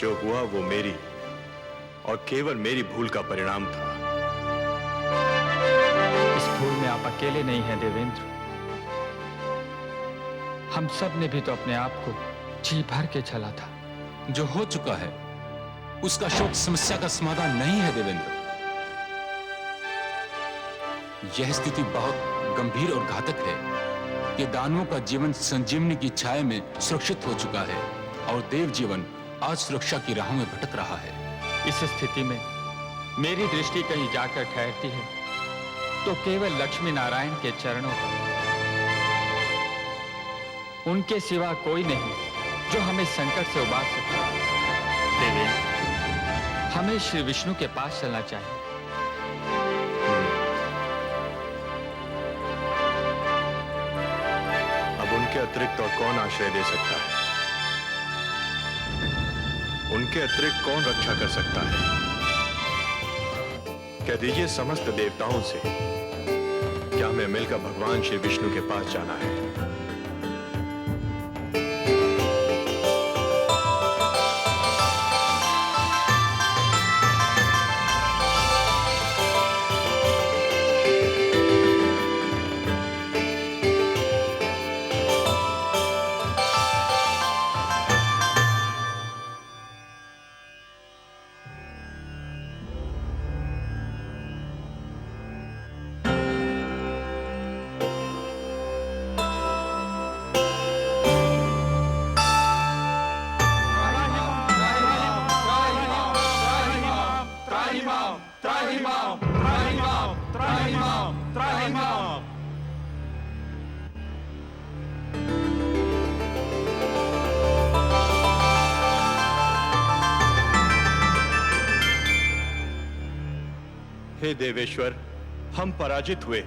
जो हुआ वो मेरी और केवल मेरी भूल का परिणाम था। इस भूल में आप अकेले नहीं हैं देवेंद्र। हम सब ने भी तो अपने आप को जी भर के छला था। जो हो चुका है उसका शोक समस्या का समाधान नहीं है देवेंद्र। यह स्थिति बहुत गंभीर और घातक है कि दानवों का जीवन संजीवनी की छाया में सुरक्षित हो चुका है और देव जीवन आज सुरक्षा की राहों में भटक रहा है। इस स्थिति में मेरी दृष्टि कहीं जाकर ठहरती है तो केवल लक्ष्मी नारायण के चरणों पर। उनके सिवा कोई नहीं जो हमें संकट से उबार सके। देवेंद्र, हमें श्री विष्णु के पास चलना चाहिए। अब उनके अतिरिक्त और कौन आश्रय दे सकता है? उनके अतिरिक्त कौन रक्षा कर सकता है? कह दीजिए समस्त देवताओं से, क्या हमें मिलकर भगवान श्री विष्णु के पास जाना है? हे देवेश्वर, हम पराजित हुए।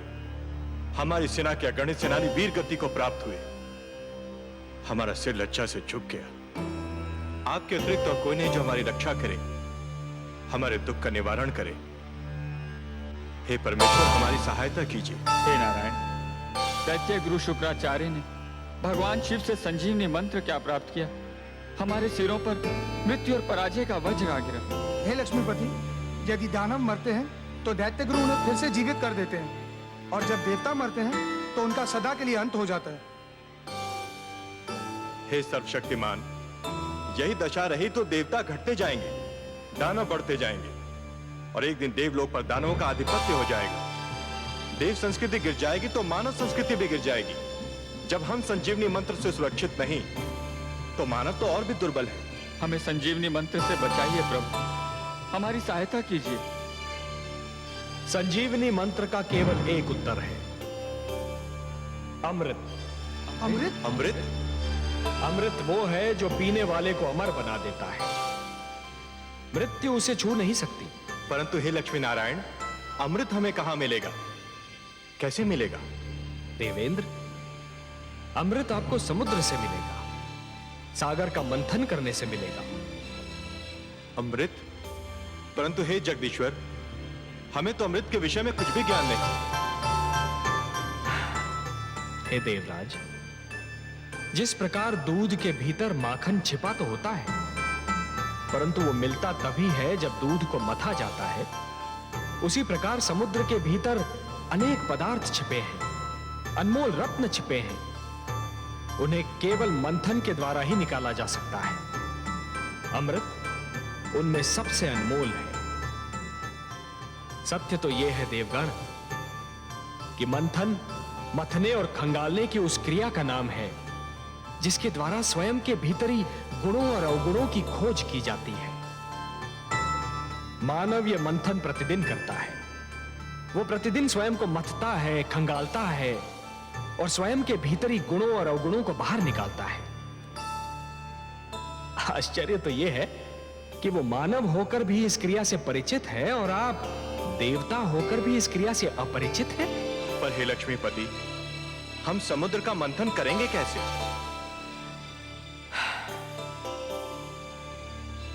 हमारी सेना के अगणित सेनानी वीर गति को प्राप्त हुए। हमारा सिर लज्जा से झुक गया। आपके अतिरिक्त और कोई नहीं जो हमारी रक्षा करे, हमारे दुख का निवारण करे। हे परमेश्वर, हमारी सहायता कीजिए। हे नारायण, दैत्य गुरु शुक्राचार्य ने भगवान शिव से संजीवनी मंत्र क्या प्राप्त किया? हमारे सिरों पर मृत्यु और पराजय का वज्र आ गिरा। हे लक्ष्मीपति, यदि दानव मरते हैं तो दैत्य गुरु उन्हें फिर से जीवित कर देते हैं, और जब देवता मरते हैं तो उनका सदा के लिए अंत हो जाता है। हे सर्वशक्तिमान, यही दशा रही तो देवता घटते जाएंगे, दानव बढ़ते जाएंगे, और एक दिन देवलोक पर दानवों का आधिपत्य हो जाएगा। देव संस्कृति गिर जाएगी तो मानव संस्कृति भी गिर जाएगी। जब हम संजीवनी मंत्र से सुरक्षित नहीं तो मानव तो और भी दुर्बल है। हमें संजीवनी मंत्र से बचाइए प्रभु, हमारी सहायता कीजिए। संजीवनी मंत्र का केवल एक उत्तर है, अमृत। अमृत? अमृत? अमृत वो है जो पीने वाले को अमर बना देता है। मृत्यु उसे छू नहीं सकती। परंतु हे लक्ष्मी नारायण, अमृत हमें कहां मिलेगा, कैसे मिलेगा? देवेंद्र, अमृत आपको समुद्र से मिलेगा, सागर का मंथन करने से मिलेगा। अमृत? परंतु हे जगदीश्वर, हमें तो अमृत के विषय में कुछ भी ज्ञान नहीं। हे देवराज, जिस प्रकार दूध के भीतर माखन छिपा तो होता है, परंतु वो मिलता तभी है जब दूध को मथा जाता है, उसी प्रकार समुद्र के भीतर अनेक पदार्थ छिपे हैं, अनमोल रत्न छिपे हैं। उन्हें केवल मंथन के द्वारा ही निकाला जा सकता है। अमृत उनमें सबसे अनमोल है। सत्य तो यह है देवगण कि मंथन मथने और खंगालने की उस क्रिया का नाम है जिसके द्वारा स्वयं के भीतरी गुणों और अवगुणों की खोज की जाती है। मानव यह मंथन प्रतिदिन करता है। वो प्रतिदिन स्वयं को मथता है, खंगालता है और स्वयं के भीतरी गुणों और अवगुणों को बाहर निकालता है। आश्चर्य तो यह है कि वो मानव होकर भी इस क्रिया से परिचित है और आप देवता होकर भी इस क्रिया से अपरिचित हैं। पर हे लक्ष्मीपति, हम समुद्र का मंथन करेंगे कैसे?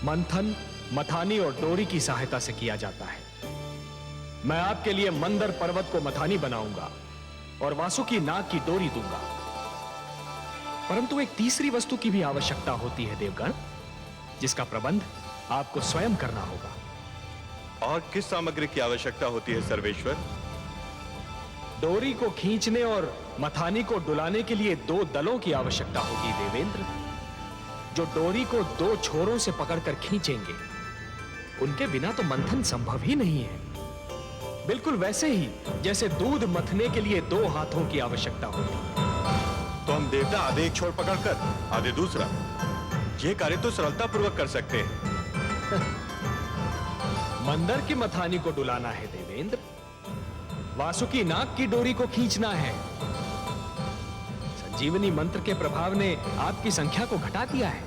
मंथन मथानी और डोरी की सहायता से किया जाता है। मैं आपके लिए मंदर पर्वत को मथानी बनाऊंगा और वासुकी नाग की डोरी दूंगा। परंतु एक तीसरी वस्तु की भी आवश्यकता होती है देवगण, जिसका प्रबंध आपको स्वयं करना होगा। और किस सामग्री की आवश्यकता होती है सर्वेश्वर? डोरी को खींचने और मथानी को डुलाने के लिए 2 दलों की आवश्यकता होगी देवेंद्र, जो डोरी को 2 छोरों से पकड़कर खींचेंगे। उनके बिना तो मंथन संभव ही नहीं है। बिल्कुल वैसे ही जैसे दूध मथने के लिए 2 हाथों की आवश्यकता होगी। तो हम देवता आधे एक छोर पकड़कर आधे दूसरा, ये कार्य तो सरलता पूर्वक कर सकते हैं। मंदर की मथानी को डुलाना है देवेंद्र, वासुकी नाग की डोरी को खींचना है। संजीवनी मंत्र के प्रभाव ने आपकी संख्या को घटा दिया है,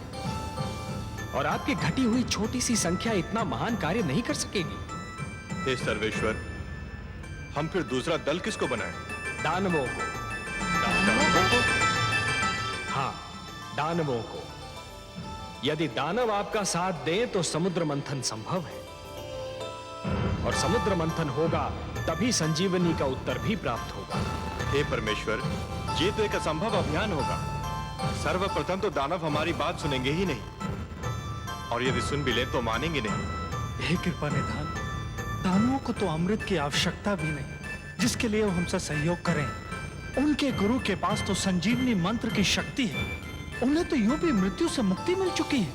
और आपकी घटी हुई छोटी सी संख्या इतना महान कार्य नहीं कर सकेगी। हे सर्वेश्वर, हम फिर दूसरा दल किसको बनाएं? दानवों को। हाँ, दानवों को। यदि दानव आपका साथ दें तो समुद्र मंथन संभव है, और समुद्र मंथन होगा तभी संजीवनी का उत्तर भी प्राप्त होगा। हे परमेश्वर, ये तो एक असंभव अभियान होगा। सर्वप्रथम तो दानव हमारी बात सुनेंगे ही नहीं, और यदि सुन भी ले तो मानेंगे नहीं। हे कृपा निधान, दानवों को तो अमृत की आवश्यकता भी नहीं, जिसके लिए वो हमसे सहयोग करें। उनके गुरु के पास तो संजीवनी मंत्र की शक्ति है, उन्हें तो यूं भी मृत्यु से मुक्ति मिल चुकी है।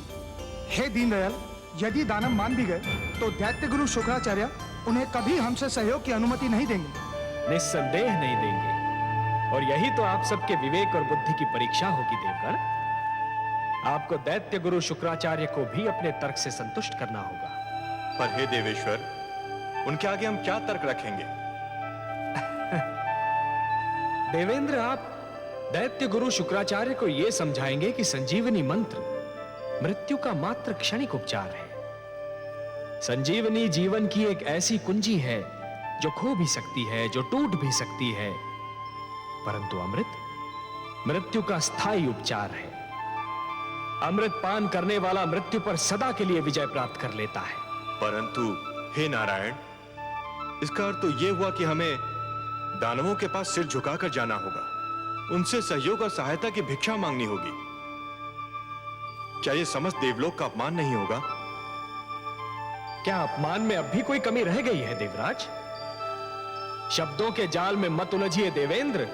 हे दीनदयाल, यदि दानव मान भी गए तो दैत्य गुरु शुक्राचार्य उन्हें कभी हमसे सहयोग की अनुमति नहीं देंगे। निस्संदेह नहीं देंगे, और यही तो आप सबके विवेक और बुद्धि की परीक्षा होगी देवगण। आपको दैत्य गुरु शुक्राचार्य को भी अपने तर्क से संतुष्ट करना होगा। पर हे देवेश्वर, उनके आगे हम क्या तर्क रखेंगे? देवेंद्र, आप दैत्य गुरु शुक्राचार्य को यह समझाएंगे कि संजीवनी मंत्र मृत्यु का मात्र क्षणिक उपचार है। संजीवनी जीवन की एक ऐसी कुंजी है जो खो भी सकती है, जो टूट भी सकती है, परंतु अमृत मृत्यु का स्थायी उपचार है। अमृत पान करने वाला मृत्यु पर सदा के लिए विजय प्राप्त कर लेता है। परंतु हे नारायण, इसका अर्थ तो यह हुआ कि हमें दानवों के पास सिर झुकाकर जाना होगा, उनसे सहयोग और सहायता की भिक्षा मांगनी होगी। क्या यह समस्त देवलोक का अपमान नहीं होगा? क्या अपमान में अब भी कोई कमी रह गई है देवराज? शब्दों के जाल में मत उलझिए देवेंद्र,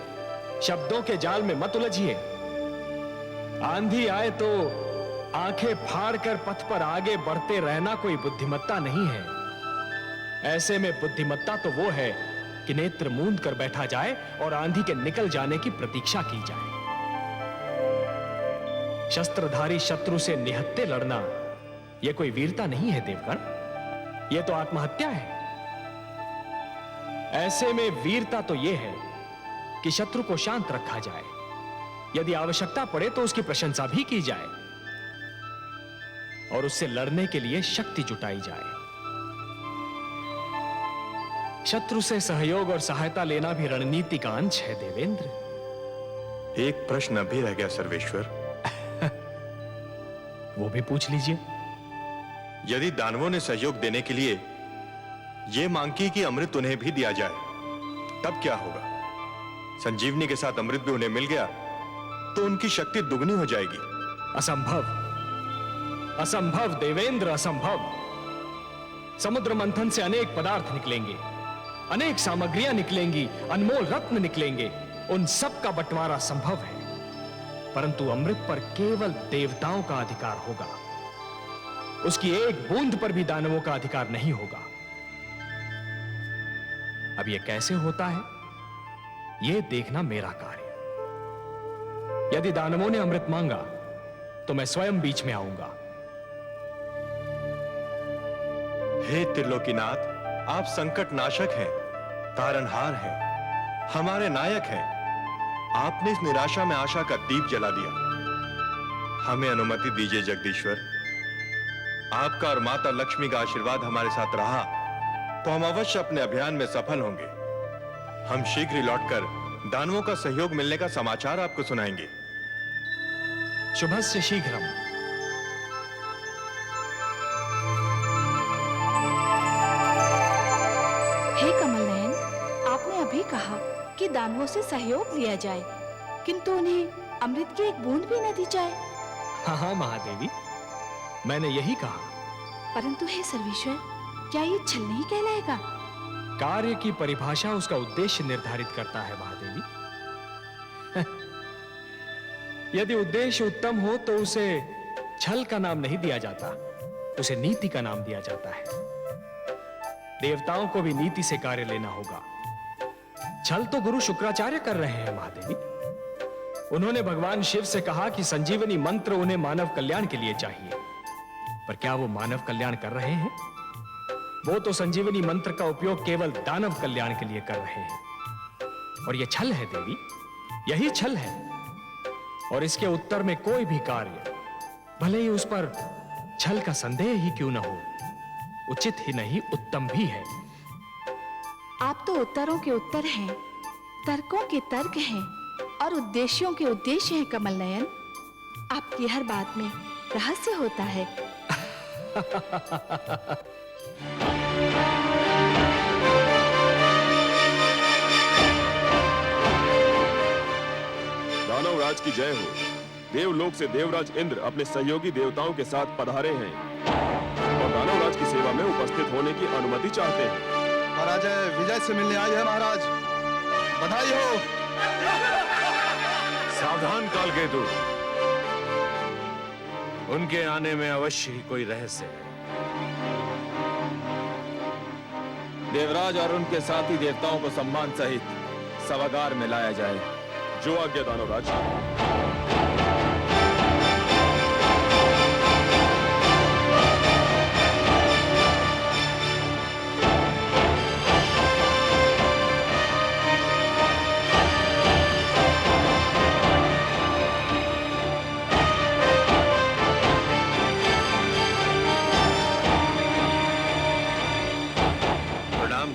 शब्दों के जाल में मत उलझिए। आंधी आए तो आंखें फाड़कर पथ पर आगे बढ़ते रहना कोई बुद्धिमत्ता नहीं है। ऐसे में बुद्धिमत्ता तो वो है कि नेत्र मूंद कर बैठा जाए और आंधी के निकल जाने की प्रतीक्षा की जाए। शस्त्रधारी शत्रु से निहत्थे लड़ना यह कोई वीरता नहीं है देवगण, यह तो आत्महत्या है। ऐसे में वीरता तो यह है कि शत्रु को शांत रखा जाए, यदि आवश्यकता पड़े तो उसकी प्रशंसा भी की जाए, और उससे लड़ने के लिए शक्ति जुटाई जाए। शत्रु से सहयोग और सहायता लेना भी रणनीति का अंश है देवेंद्र। एक प्रश्न अभी रह गया सर्वेश्वर। वो भी पूछ लीजिए। यदि दानवों ने सहयोग देने के लिए यह मांग की कि अमृत उन्हें भी दिया जाए, तब क्या होगा? संजीवनी के साथ अमृत भी उन्हें मिल गया तो उनकी शक्ति दुगनी हो जाएगी। असंभव, असंभव देवेंद्र, असंभव। समुद्र मंथन से अनेक पदार्थ निकलेंगे, अनेक सामग्रियां निकलेंगी, अनमोल रत्न निकलेंगे, उन सब का बंटवारा संभव है, परंतु अमृत पर केवल देवताओं का अधिकार होगा। उसकी एक बूंद पर भी दानवों का अधिकार नहीं होगा। अब यह कैसे होता है, यह देखना मेरा कार्य। यदि दानवों ने अमृत मांगा तो मैं स्वयं बीच में आऊंगा। हे त्रिलोकीनाथ, आप संकट नाशक हैं, तारनहार हैं, हमारे नायक हैं। आपने इस निराशा में आशा का दीप जला दिया। हमें अनुमति दीजिए जगदीश्वर। आपका और माता लक्ष्मी का आशीर्वाद हमारे साथ रहा तो हम अवश्य अपने अभियान में सफल होंगे। हम शीघ्र ही लौटकर दानवों का सहयोग मिलने का समाचार आपको सुनाएंगे। शुभस्य शीघ्रम। हे कमलनयन, आपने अभी कहा कि दानवों से सहयोग लिया जाए, किंतु उन्हें अमृत की एक बूंद भी न दी जाए। हाँ हाँ महादेवी, मैंने यही कहा। परंतु हे सर्वेश्वर, क्या ये छल नहीं कहलाएगा? कार्य की परिभाषा उसका उद्देश्य निर्धारित करता है महादेवी। यदि उद्देश्य उत्तम हो तो उसे छल का नाम नहीं दिया जाता, उसे नीति का नाम दिया जाता है। देवताओं को भी नीति से कार्य लेना होगा। छल तो गुरु शुक्राचार्य कर रहे हैं महादेवी। उन्होंने भगवान शिव से कहा कि संजीवनी मंत्र उन्हें मानव कल्याण के लिए चाहिए, पर क्या वो मानव कल्याण कर रहे हैं? वो तो संजीवनी मंत्र का उपयोग केवल दानव कल्याण के लिए कर रहे हैं, और यह छल है देवी, यही छल है। और इसके उत्तर में कोई भी कार्य, भले ही उस पर छल का संदेह ही क्यों न हो, उचित ही नहीं उत्तम भी है। आप तो उत्तरों के उत्तर हैं, तर्कों के तर्क हैं और उद्देश्यों के उद्देश्य हैं कमल नयन। आपकी हर बात में रहस्य होता है। दानवराज की जय हो। देवलोक से देवराज इंद्र अपने सहयोगी देवताओं के साथ पधारे हैं और दानवराज की सेवा में उपस्थित होने की अनुमति चाहते हैं। महाराज विजय से मिलने आए हैं महाराज, बधाई हो। सावधान कालकेतु, उनके आने में अवश्य ही कोई रहस्य है। देवराज और उनके साथी देवताओं को सम्मान सहित सभागार में लाया जाए। जो आज्ञा दानवराज।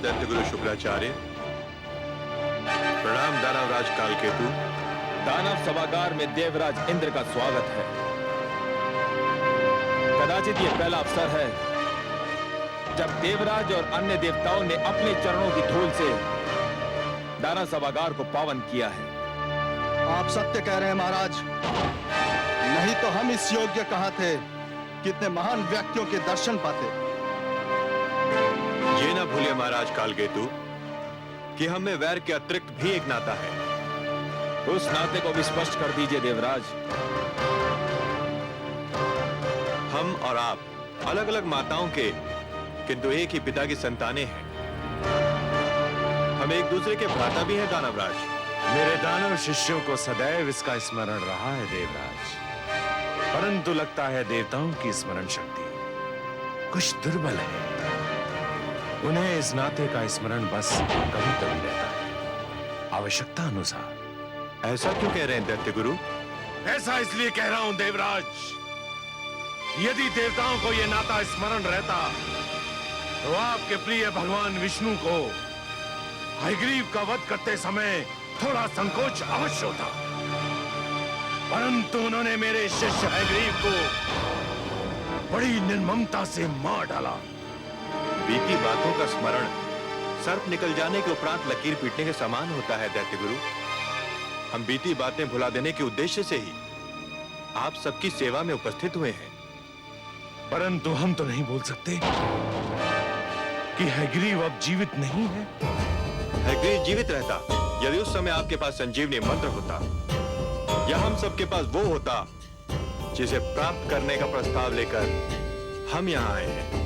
दैत्यगुरु शुक्राचार्य, प्रणाम दानवराज कालकेतु। दानव सभागार में देवराज इंद्र का स्वागत है। कदाचित यह पहला अवसर है जब देवराज और अन्य देवताओं ने अपने चरणों की धूल से दानव सभागार को पावन किया है। आप सत्य कह रहे हैं महाराज, नहीं तो हम इस योग्य कहाँ थे, कितने महान व्यक्तियों के दर्शन पाते। ये ना भूलिए महाराज कालकेतु कि हमें वैर के अतिरिक्त भी एक नाता है। उस नाते को भी स्पष्ट कर दीजिए देवराज। हम और आप अलग अलग माताओं के, किंतु एक ही पिता की संतानें हैं। हम एक दूसरे के भ्राता भी हैं दानवराज। मेरे दानव शिष्यों को सदैव इसका स्मरण रहा है देवराज, परंतु लगता है देवताओं की स्मरण शक्ति कुछ दुर्बल है। उन्हें इस नाते का स्मरण बस कभी कभी रहता है, आवश्यकता अनुसार। ऐसा क्यों कह रहे हैं दैत्य गुरु? ऐसा इसलिए कह रहा हूं देवराज, यदि देवताओं को यह नाता स्मरण रहता तो आपके प्रिय भगवान विष्णु को हयग्रीव का वध करते समय थोड़ा संकोच अवश्य होता, परंतु उन्होंने मेरे शिष्य हयग्रीव को बड़ी निर्ममता से मार डाला। बीती बातों का स्मरण सर्प निकल जाने के उपरांत लकीर पीटने के समान होता है दैत्य गुरु। हम बीती बातें भुला देने के उद्देश्य से ही आप सबकी सेवा में उपस्थित हुए हैं। परंतु हम तो नहीं बोल सकते कि हयग्रीव अब जीवित नहीं है। हयग्रीव जीवित रहता यदि उस समय आपके पास संजीवनी मंत्र होता, या हम सबके पास वो होता जिसे प्राप्त करने का प्रस्ताव लेकर हम यहाँ आए हैं।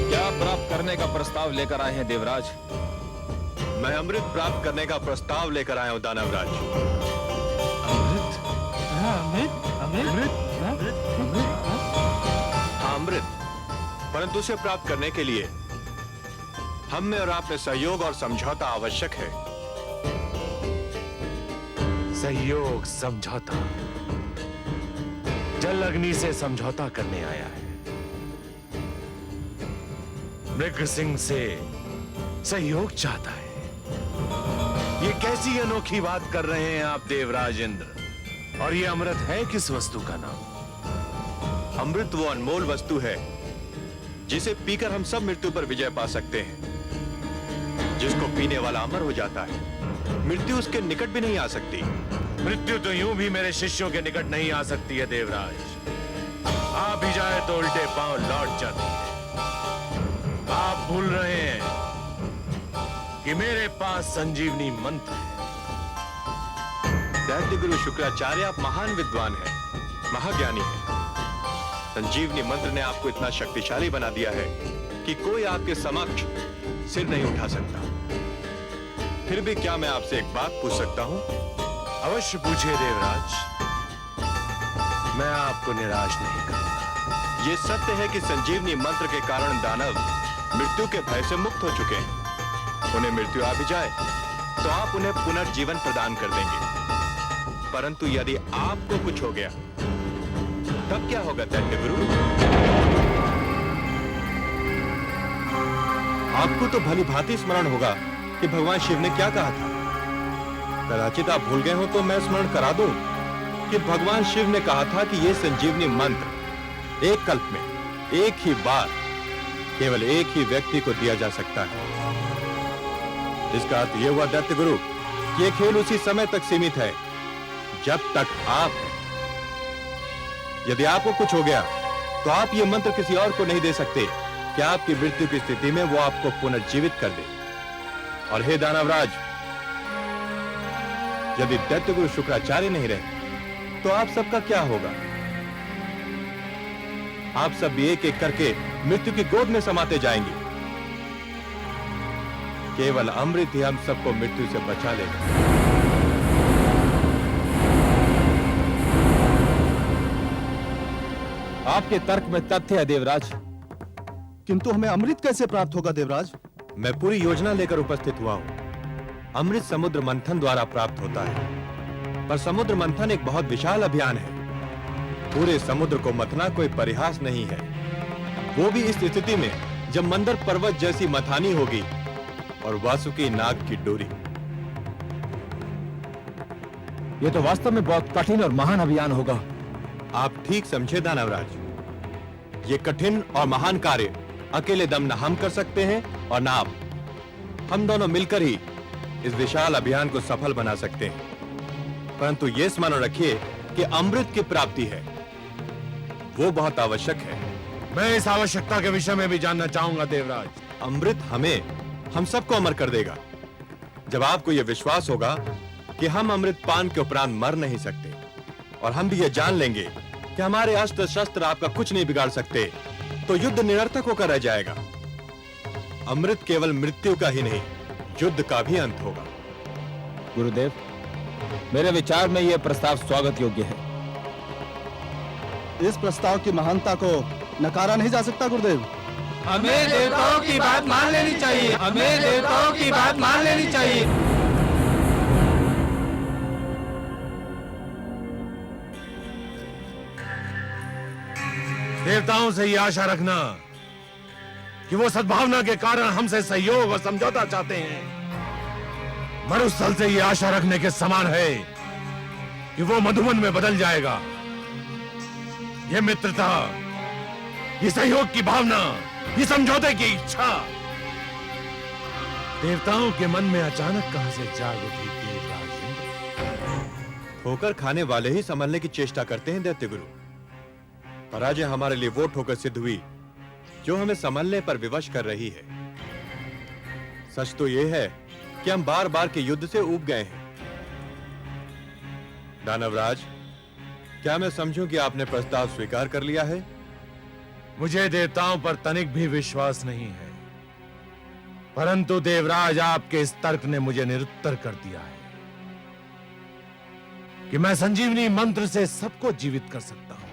क्या प्राप्त करने का प्रस्ताव लेकर आए हैं देवराज? मैं अमृत प्राप्त करने का प्रस्ताव लेकर आया हूं दानवराज। हाँ, अमृत। परंतु उसे प्राप्त करने के लिए हम में और आप में सहयोग और समझौता आवश्यक है। सहयोग, समझौता। जल अग्नि से समझौता करने आया है, मृग सिंह से सहयोग चाहता है। ये कैसी अनोखी बात कर रहे हैं आप देवराज इंद्र? और ये अमृत है किस वस्तु का नाम? अमृत वो अनमोल वस्तु है जिसे पीकर हम सब मृत्यु पर विजय पा सकते हैं। जिसको पीने वाला अमर हो जाता है, मृत्यु उसके निकट भी नहीं आ सकती। मृत्यु तो यूं भी मेरे शिष्यों के निकट नहीं आ सकती है देवराज। आ भी जाए तो उल्टे पांव लौट जाती है। आप भूल रहे हैं कि मेरे पास संजीवनी मंत्र है। दैत्य गुरु शुक्राचार्य, आप महान विद्वान हैं, महाज्ञानी हैं। संजीवनी मंत्र ने आपको इतना शक्तिशाली बना दिया है कि कोई आपके समक्ष सिर नहीं उठा सकता। फिर भी क्या मैं आपसे एक बात पूछ सकता हूं? अवश्य पूछिए देवराज, मैं आपको निराश नहीं करूंगा। ये सत्य है कि संजीवनी मंत्र के कारण दानव मृत्यु के भय से मुक्त हो चुके हैं। उन्हें मृत्यु आ भी जाए तो आप उन्हें पुनर्जीवन प्रदान कर देंगे। परंतु यदि आपको कुछ हो गया तब क्या होगा दैत्य गुरु? आपको तो भली भांति स्मरण होगा कि भगवान शिव ने क्या कहा था। कदाचित आप भूल गए हो तो मैं स्मरण करा दूं कि भगवान शिव ने कहा था कि यह संजीवनी मंत्र एक कल्प में एक ही बार केवल एक ही व्यक्ति को दिया जा सकता है। इसका अर्थ यह हुआ दैत्य गुरु कि यह खेल उसी समय तक सीमित है जब तक आप हैं। यदि आपको कुछ हो गया तो आप यह मंत्र किसी और को नहीं दे सकते कि आपकी मृत्यु की स्थिति में वो आपको पुनर्जीवित कर दे। और हे दानवराज, यदि दैत्य गुरु शुक्राचार्य नहीं रहे तो आप सबका क्या होगा? आप सब भी एक एक करके मृत्यु की गोद में समाते जाएंगे। केवल अमृत ही हम सबको मृत्यु से बचा लेगा। आपके तर्क में तथ्य है देवराज, किंतु हमें अमृत कैसे प्राप्त होगा देवराज? मैं पूरी योजना लेकर उपस्थित हुआ हूं। अमृत समुद्र मंथन द्वारा प्राप्त होता है, पर समुद्र मंथन एक बहुत विशाल अभियान है। पूरे समुद्र को मथना कोई परिहास नहीं है, वो भी इस स्थिति में जब मंदर पर्वत जैसी मथानी होगी और वासुकी नाग की डोरी। ये तो वास्तव में बहुत कठिन और महान अभियान होगा। आप ठीक समझे दानवराज। ये कठिन और महान कार्य अकेले दम न हम कर सकते हैं और न आप। हम दोनों मिलकर ही इस विशाल अभियान को सफल बना सकते हैं। परंतु यह स्मरण रखिए कि अमृत की प्राप्ति है, वो बहुत आवश्यक है। मैं इस आवश्यकता के विषय में भी जानना चाहूंगा देवराज। अमृत हम सबको अमर कर देगा। जब आपको यह विश्वास होगा कि हम अमृत पान के उपरांत मर नहीं सकते, और हम भी यह जान लेंगे कि हमारे अस्त्र शस्त्र आपका कुछ नहीं बिगाड़ सकते, तो युद्ध निरर्थक होकर रह जाएगा। अमृत केवल मृत्यु का ही नहीं, युद्ध का भी अंत होगा। गुरुदेव, मेरे विचार में यह प्रस्ताव स्वागत योग्य है। इस प्रस्ताव की महानता को नकारा नहीं जा सकता गुरुदेव। हमें देवताओं की बात मान लेनी चाहिए। हमें देवताओं की बात मान लेनी चाहिए। देवताओं से ये आशा रखना कि वो सद्भावना के कारण हमसे सहयोग और समझौता चाहते हैं, मरुस्थल से ये आशा रखने के समान है कि वो मधुबन में बदल जाएगा। ये मित्रता, ये सहयोग की भावना, ये समझौते की इच्छा देवताओं के मन में अचानक कहां से जाग उठी देवराज इंद्र। ठोकर खाने वाले ही संभलने की चेष्टा करते हैं दैत्य गुरु। पराजय हमारे लिए वो ठोकर सिद्ध हुई जो हमें संभलने पर विवश कर रही है। सच तो यह है कि हम बार बार के युद्ध से ऊब गए हैं। दानवराज, क्या मैं समझूं कि आपने प्रस्ताव स्वीकार कर लिया है? मुझे देवताओं पर तनिक भी विश्वास नहीं है, परंतु देवराज आपके इस तर्क ने मुझे निरुत्तर कर दिया है कि मैं संजीवनी मंत्र से सबको जीवित कर सकता हूं,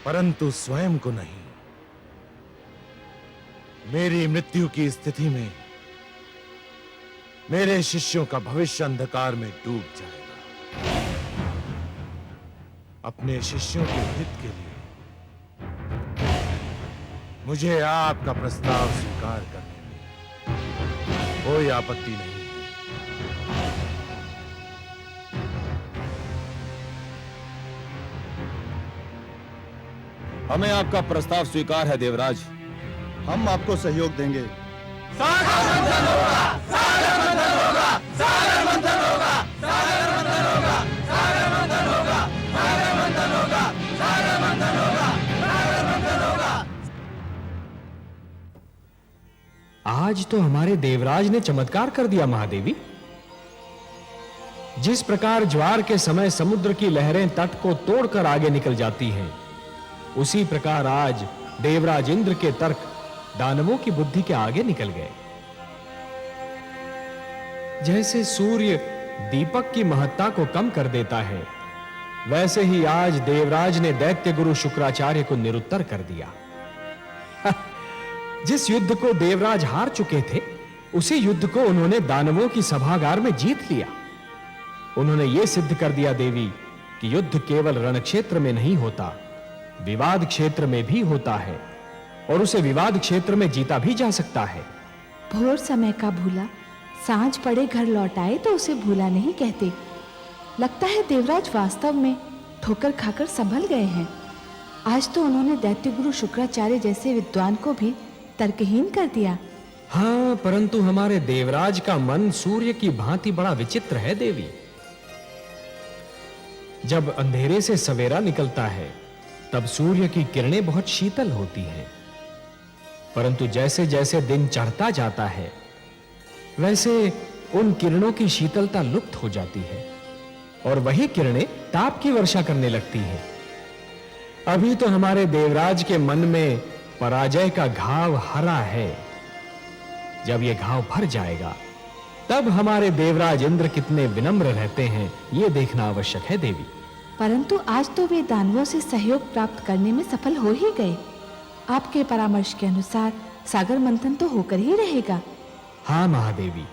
परंतु स्वयं को नहीं। मेरी मृत्यु की स्थिति में मेरे शिष्यों का भविष्य अंधकार में डूब जाएगा। अपने शिष्यों के हित के लिए मुझे आपका प्रस्ताव स्वीकार करने में कोई आपत्ति नहीं है। हमें आपका प्रस्ताव स्वीकार है देवराज। हम आपको सहयोग देंगे। सागर मंथन होगा, सागर मंथन होगा, सागर मंथन होगा, सागर मंथन आज तो हमारे देवराज ने चमत्कार कर दिया महादेवी। जिस प्रकार ज्वार के समय समुद्र की लहरें तट को तोड़कर आगे निकल जाती हैं, उसी प्रकार आज देवराज इंद्र के तर्क दानवों की बुद्धि के आगे निकल गए। जैसे सूर्य दीपक की महत्ता को कम कर देता है, वैसे ही आज देवराज ने दैत्य गुरु शुक्राचार्य को निरुत्तर कर दिया। जिस युद्ध को देवराज हार चुके थे, उसी युद्ध को उन्होंने दानवों की सभागार में जीत लिया। उन्होंने यह सिद्ध कर दिया देवी कि युद्ध केवल रणक्षेत्र में नहीं होता, विवाद क्षेत्र में भी होता है, और उसे विवाद क्षेत्र में जीता भी जा सकता है। भोर समय का भूला सांझ पड़े घर लौट आए तो उसे भूला नहीं कहते। लगता है देवराज वास्तव में ठोकर खाकर संभल गए हैं। आज तो उन्होंने दैत्य गुरु शुक्राचार्य जैसे विद्वान को भी तर्कहीन कर दिया। हाँ, परंतु हमारे देवराज का मन सूर्य की भांति बड़ा विचित्र है देवी। जब अंधेरे से सवेरा निकलता है, तब सूर्य की किरणें बहुत शीतल होती हैं, परंतु जैसे जैसे दिन चढ़ता जाता है, वैसे उन किरणों की शीतलता लुप्त हो जाती है और वही किरणें ताप की वर्षा करने लगती हैं। अभी तो हमारे देवराज के मन में पराजय का घाव हरा है। जब यह घाव भर जाएगा, तब हमारे देवराज इंद्र कितने विनम्र रहते हैं, यह देखना आवश्यक है देवी। परंतु आज तो वे दानवों से सहयोग प्राप्त करने में सफल हो ही गए। आपके परामर्श के अनुसार सागर मंथन तो होकर ही रहेगा। हाँ महादेवी,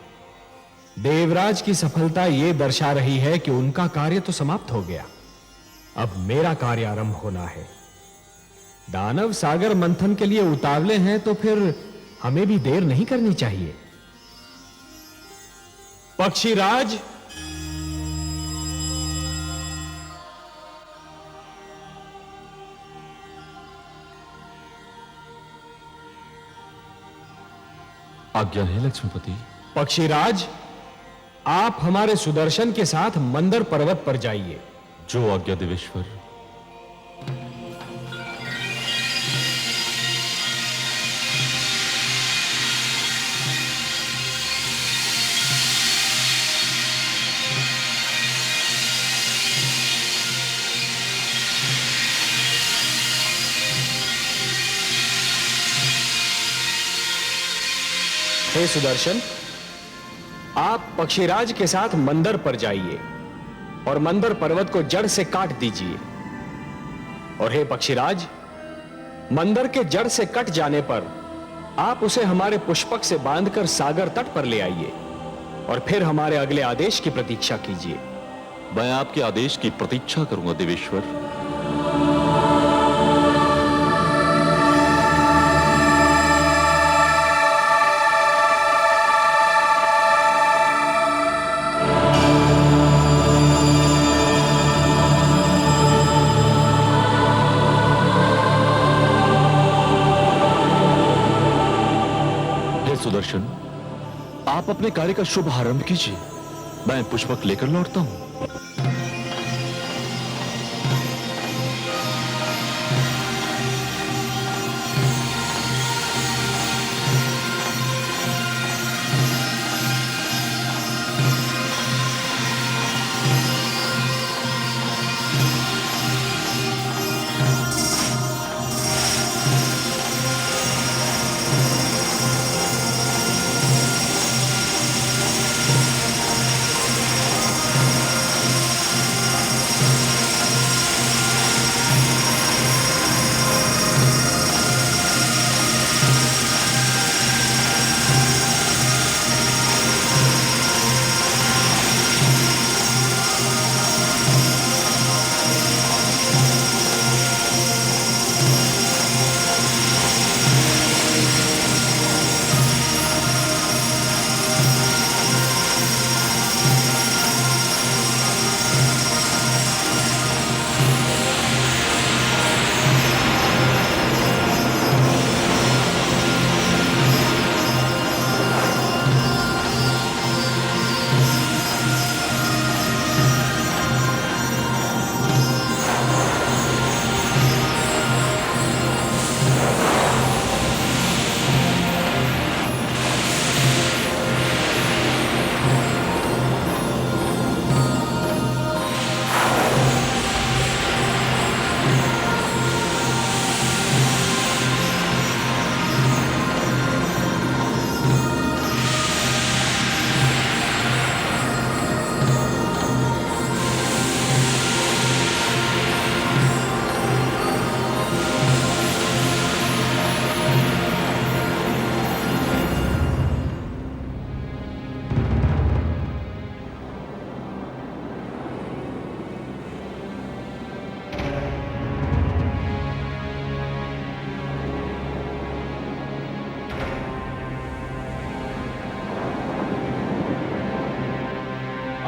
देवराज की सफलता यह दर्शा रही है कि उनका कार्य तो समाप्त हो गया। अब मेरा कार्य आरंभ होना है। दानव सागर मंथन के लिए उतावले हैं, तो फिर हमें भी देर नहीं करनी चाहिए। पक्षीराज, आज्ञा है लक्ष्मीपति। पक्षीराज, आप हमारे सुदर्शन के साथ मंदर पर्वत पर जाइए। जो आज्ञा देवेश्वर। हे सुदर्शन, आप पक्षीराज के साथ मंदर पर जाइए और मंदर पर्वत को जड़ से काट दीजिए। और हे पक्षीराज, मंदर के जड़ से कट जाने पर आप उसे हमारे पुष्पक से बांधकर सागर तट पर ले आइए और फिर हमारे अगले आदेश की प्रतीक्षा कीजिए। मैं आपके आदेश की प्रतीक्षा करूंगा देवेश्वर। सुदर्शन, आप अपने कार्य का शुभ आरंभ कीजिए। मैं पुष्पक लेकर लौटता हूं।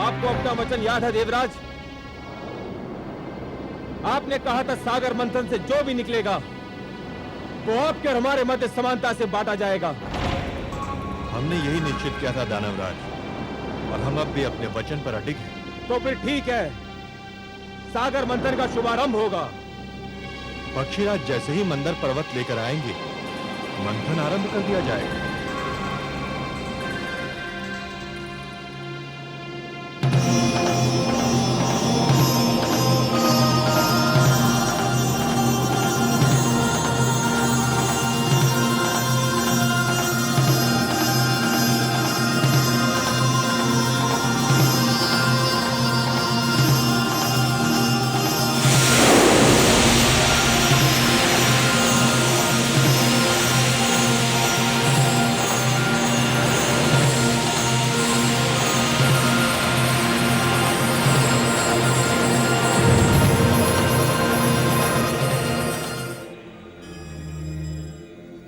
आपको अपना वचन याद है देवराज? आपने कहा था सागर मंथन से जो भी निकलेगा वो आपके और हमारे मध्य समानता से बांटा जाएगा। हमने यही निश्चित किया था दानवराज, और हम अब भी अपने वचन पर अडिग हैं। तो फिर ठीक है, सागर मंथन का शुभारंभ होगा। पक्षीराज जैसे ही मंदर पर्वत लेकर आएंगे, मंथन आरंभ कर दिया जाएगा।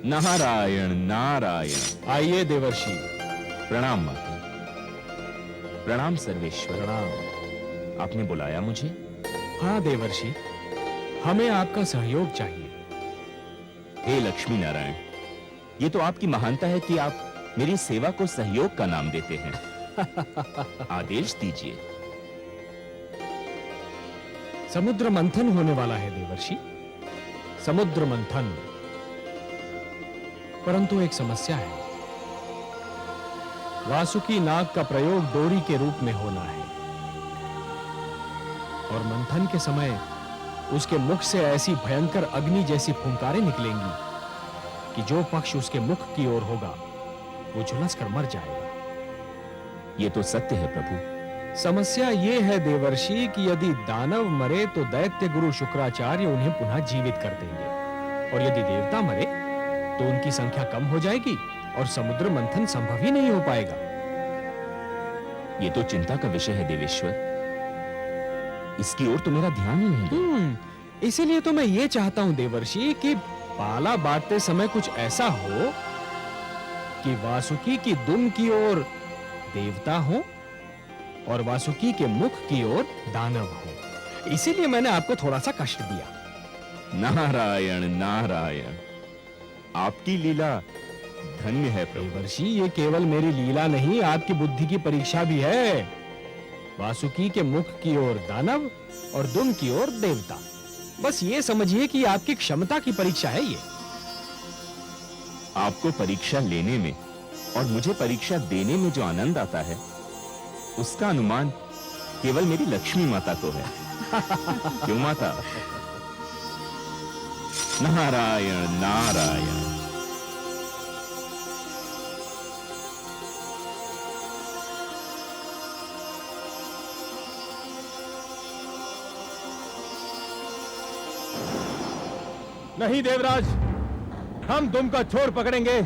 नारायण नारायण। आइए देवर्षि। प्रणाम माता। प्रणाम सर्वेश्वर। प्रणाम। आपने बुलाया मुझे? हाँ देवर्षि, हमें आपका सहयोग चाहिए। हे लक्ष्मी नारायण, ये तो आपकी महानता है कि आप मेरी सेवा को सहयोग का नाम देते हैं। आदेश दीजिए। समुद्र मंथन होने वाला है देवर्षि, समुद्र मंथन। परंतु एक समस्या है। वासुकी नाग का प्रयोग डोरी के रूप में होना है, और मंथन के समय उसके मुख से ऐसी भयंकर अग्नि जैसी फुंकारें निकलेंगी कि जो पक्ष उसके मुख की ओर होगा वो झुलसकर मर जाएगा। ये तो सत्य है प्रभु। समस्या ये है देवर्षि कि यदि दानव मरे तो दैत्य गुरु शुक्राचार्य उन्हें पुनः जीवित कर देंगे, और यदि देवता मरे तो उनकी संख्या कम हो जाएगी और समुद्र मंथन संभव ही नहीं हो पाएगा। ये तो चिंता का विषय है देवेश्वर। इसकी ओर तो मेरा ध्यान ही नहीं। इसीलिए तो मैं ये चाहता हूं देवर्षि कि पाला बांटते समय कुछ ऐसा हो कि वासुकी की दुम की ओर देवता हो और वासुकी के मुख की ओर दानव हो। इसीलिए मैंने आपको थोड़ा सा कष्ट दिया। नारायण नारायण, आपकी लीला धन्य है प्रभु। देवर्षि, ये केवल मेरी लीला नहीं, आपकी बुद्धि की परीक्षा भी है। वासुकी के मुख की ओर दानव और दुम की ओर देवता। बस ये समझिए कि आपकी क्षमता की परीक्षा है ये। आपको परीक्षा लेने में और मुझे परीक्षा देने में जो आनंद आता है, उसका अनुमान केवल मेरी लक्ष्मी माता को है। क्यों माता? नारायण नारायण। नहीं देवराज, हम दुम का छोर पकड़ेंगे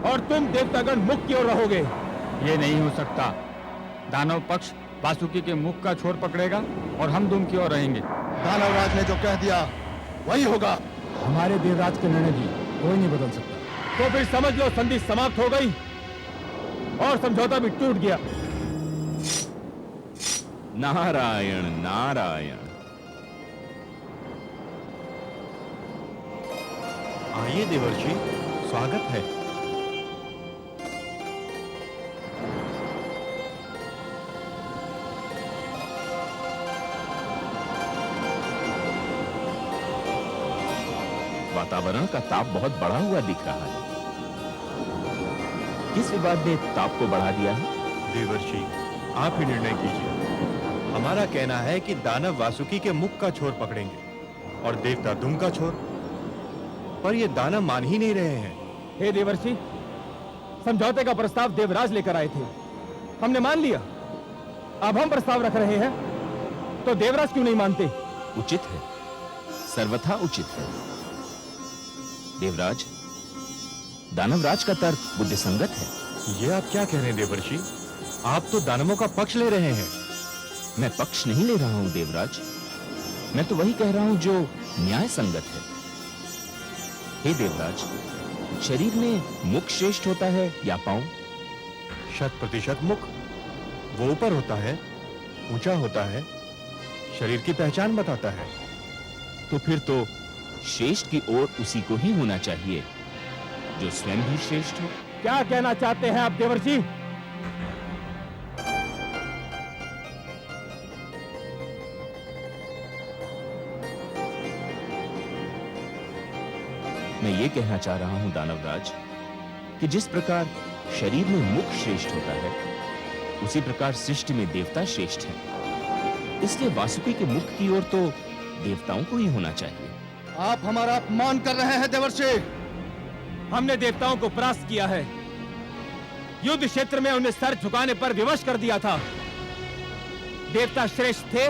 और तुम देवतागण मुख की ओर रहोगे। ये नहीं हो सकता। दानव पक्ष वासुकी के मुख का छोर पकड़ेगा और हम दुम की ओर रहेंगे। दानवराज ने जो कह दिया वही होगा। हमारे देवराज के निर्णय भी कोई नहीं बदल सकता। तो फिर समझ लो संधि समाप्त हो गई और समझौता भी टूट गया। नारायण नारायण। आइए देवर्षि, स्वागत है। वातावरण का ताप बहुत बढ़ा हुआ दिख रहा है। किस विवाद ने ताप को बढ़ा दिया है? देवर्षि, आप ही निर्णय कीजिए। हमारा कहना है कि दानव वासुकी के मुख का छोर पकड़ेंगे और देवता दुम का छोर, पर ये दानव मान ही नहीं रहे हैं। हे देवर्षि, समझौते का प्रस्ताव देवराज लेकर आए थे, हमने मान लिया। अब हम प्रस्ताव रख रहे हैं तो देवराज क्यों नहीं मानते? उचित है, सर्वथा उचित है। देवराज, दानवराज का तर्क बुद्धिसंगत है। ये आप क्या कह रहे हैं देवर्षि? आप तो दानवों का पक्ष ले रहे हैं। मैं पक्ष नहीं ले रहा हूं देवराज, मैं तो वही कह रहा हूं जो न्याय संगत है। हे देवराज, शरीर में मुख श्रेष्ठ होता है या पांव? 100% मुख। वो ऊपर होता है, ऊंचा होता है, शरीर की पहचान बताता है। तो फिर तो श्रेष्ठ की ओर उसी को ही होना चाहिए जो स्वयं भी श्रेष्ठ हो। क्या कहना चाहते हैं आप देवर्षि? मैं ये कहना चाह रहा हूं दानवराज कि जिस प्रकार शरीर में मुख श्रेष्ठ होता है, उसी प्रकार सृष्टि में देवता श्रेष्ठ है। इसलिए वासुकी के मुख की ओर तो देवताओं को ही होना चाहिए। आप हमारा अपमान कर रहे हैं देवर्षि। हमने देवताओं को परास्त किया है। युद्ध क्षेत्र में उन्हें सर झुकाने पर विवश कर दिया था। देवता श्रेष्ठ थे,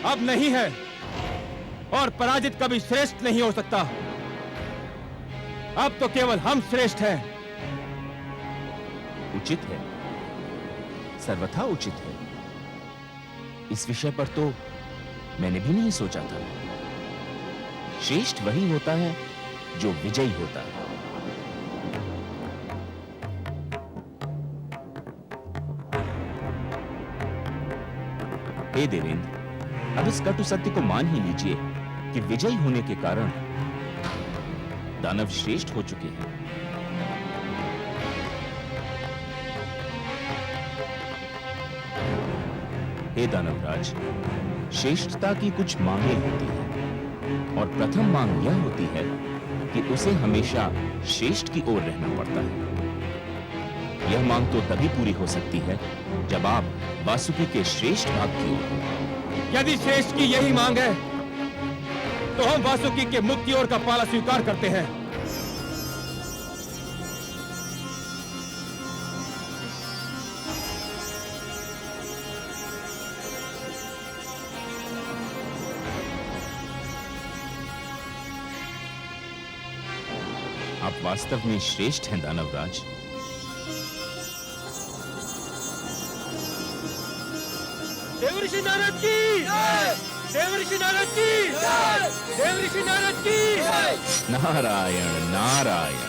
अब नहीं है, और पराजित कभी श्रेष्ठ नहीं हो सकता। अब तो केवल हम श्रेष्ठ हैं। उचित है, सर्वथा उचित है। इस विषय पर तो मैंने भी नहीं सोचा था। श्रेष्ठ वही होता है जो विजयी होता है। हे देवेंद्र, अब इस कटु सत्य को मान ही लीजिए कि विजयी होने के कारण दानव श्रेष्ठ हो चुके हैं। हे दानवराज, श्रेष्ठता की कुछ मांगें होती हैं, और प्रथम मांग यह होती है कि उसे हमेशा श्रेष्ठ की ओर रहना पड़ता है। यह मांग तो तभी पूरी हो सकती है जब आप वासुकी के श्रेष्ठ भाग की ओर हो। यदि श्रेष्ठ की यही मांग है तो हम वासुकी के मुख की ओर का पाला स्वीकार करते हैं। आप वास्तव में श्रेष्ठ हैं दानवराज। देवर्षि नारद की जय! देवर्षि नारद की जय! देवर्षि नारद की जय! नारायण नारायण।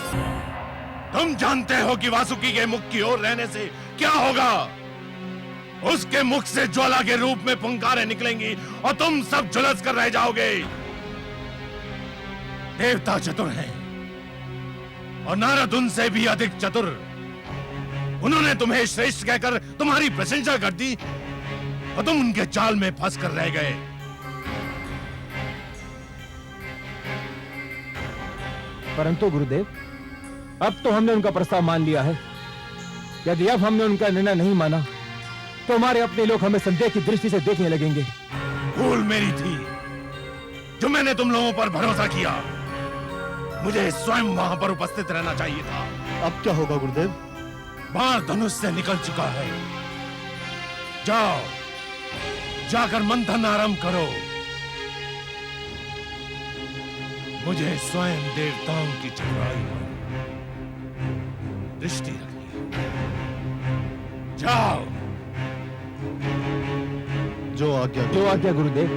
तुम जानते हो कि वासुकी के मुख की ओर रहने से क्या होगा? उसके मुख से ज्वाला के रूप में फुंकारें निकलेंगी और तुम सब झुलस कर रह जाओगे। देवता चतुर हैं और नारद उनसे भी अधिक चतुर। उन्होंने तुम्हें श्रेष्ठ कहकर तुम्हारी प्रशंसा कर दी और तुम उनके जाल में फंस कर रह गए। परंतु गुरुदेव, अब तो हमने उनका प्रस्ताव मान लिया है। यदि अब हमने उनका निर्णय नहीं माना तो हमारे अपने लोग हमें संदेह की दृष्टि से देखने लगेंगे। भूल मेरी थी जो मैंने तुम लोगों पर भरोसा किया। मुझे स्वयं वहां पर उपस्थित रहना चाहिए था। अब क्या होगा गुरुदेव? बाण धनुष से निकल चुका है। जाओ, जाकर मंथन आरंभ करो। मुझे स्वयं देवताओं की चतुराई पर दृष्टि रखनी है। जाओ। जो आज्ञा गुरुदेव।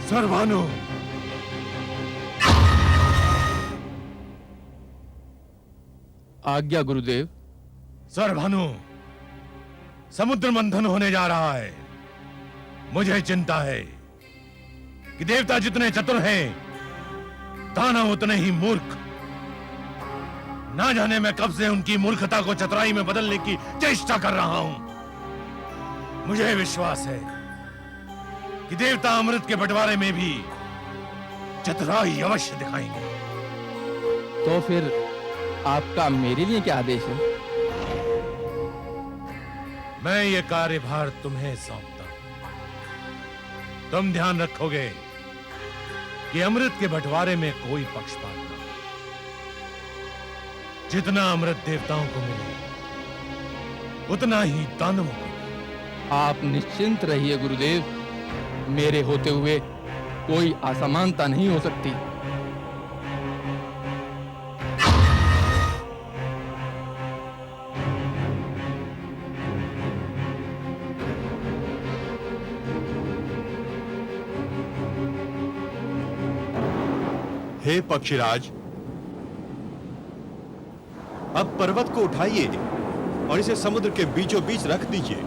सर्वानु, आज्ञा गुरुदेव। सर्वानु, समुद्र मंथन होने जा रहा है। मुझे चिंता है कि देवता जितने चतुर हैं, दानव उतने ही मूर्ख। ना जाने मैं कब से उनकी मूर्खता को चतुराई में बदलने की चेष्टा कर रहा हूं। मुझे विश्वास है कि देवता अमृत के बंटवारे में भी चतुराई अवश्य दिखाएंगे। तो फिर आपका मेरे लिए क्या आदेश है? मैं ये कार्यभार तुम्हें सौंपता हूं। तुम ध्यान रखोगे कि अमृत के बंटवारे में कोई पक्षपात ना हो। जितना अमृत देवताओं को मिले उतना ही दानवों को। आप निश्चिंत रहिए गुरुदेव। मेरे होते हुए कोई असमानता नहीं हो सकती। हे पक्षीराज, अब पर्वत को उठाइए और इसे समुद्र के बीचों बीच रख दीजिए।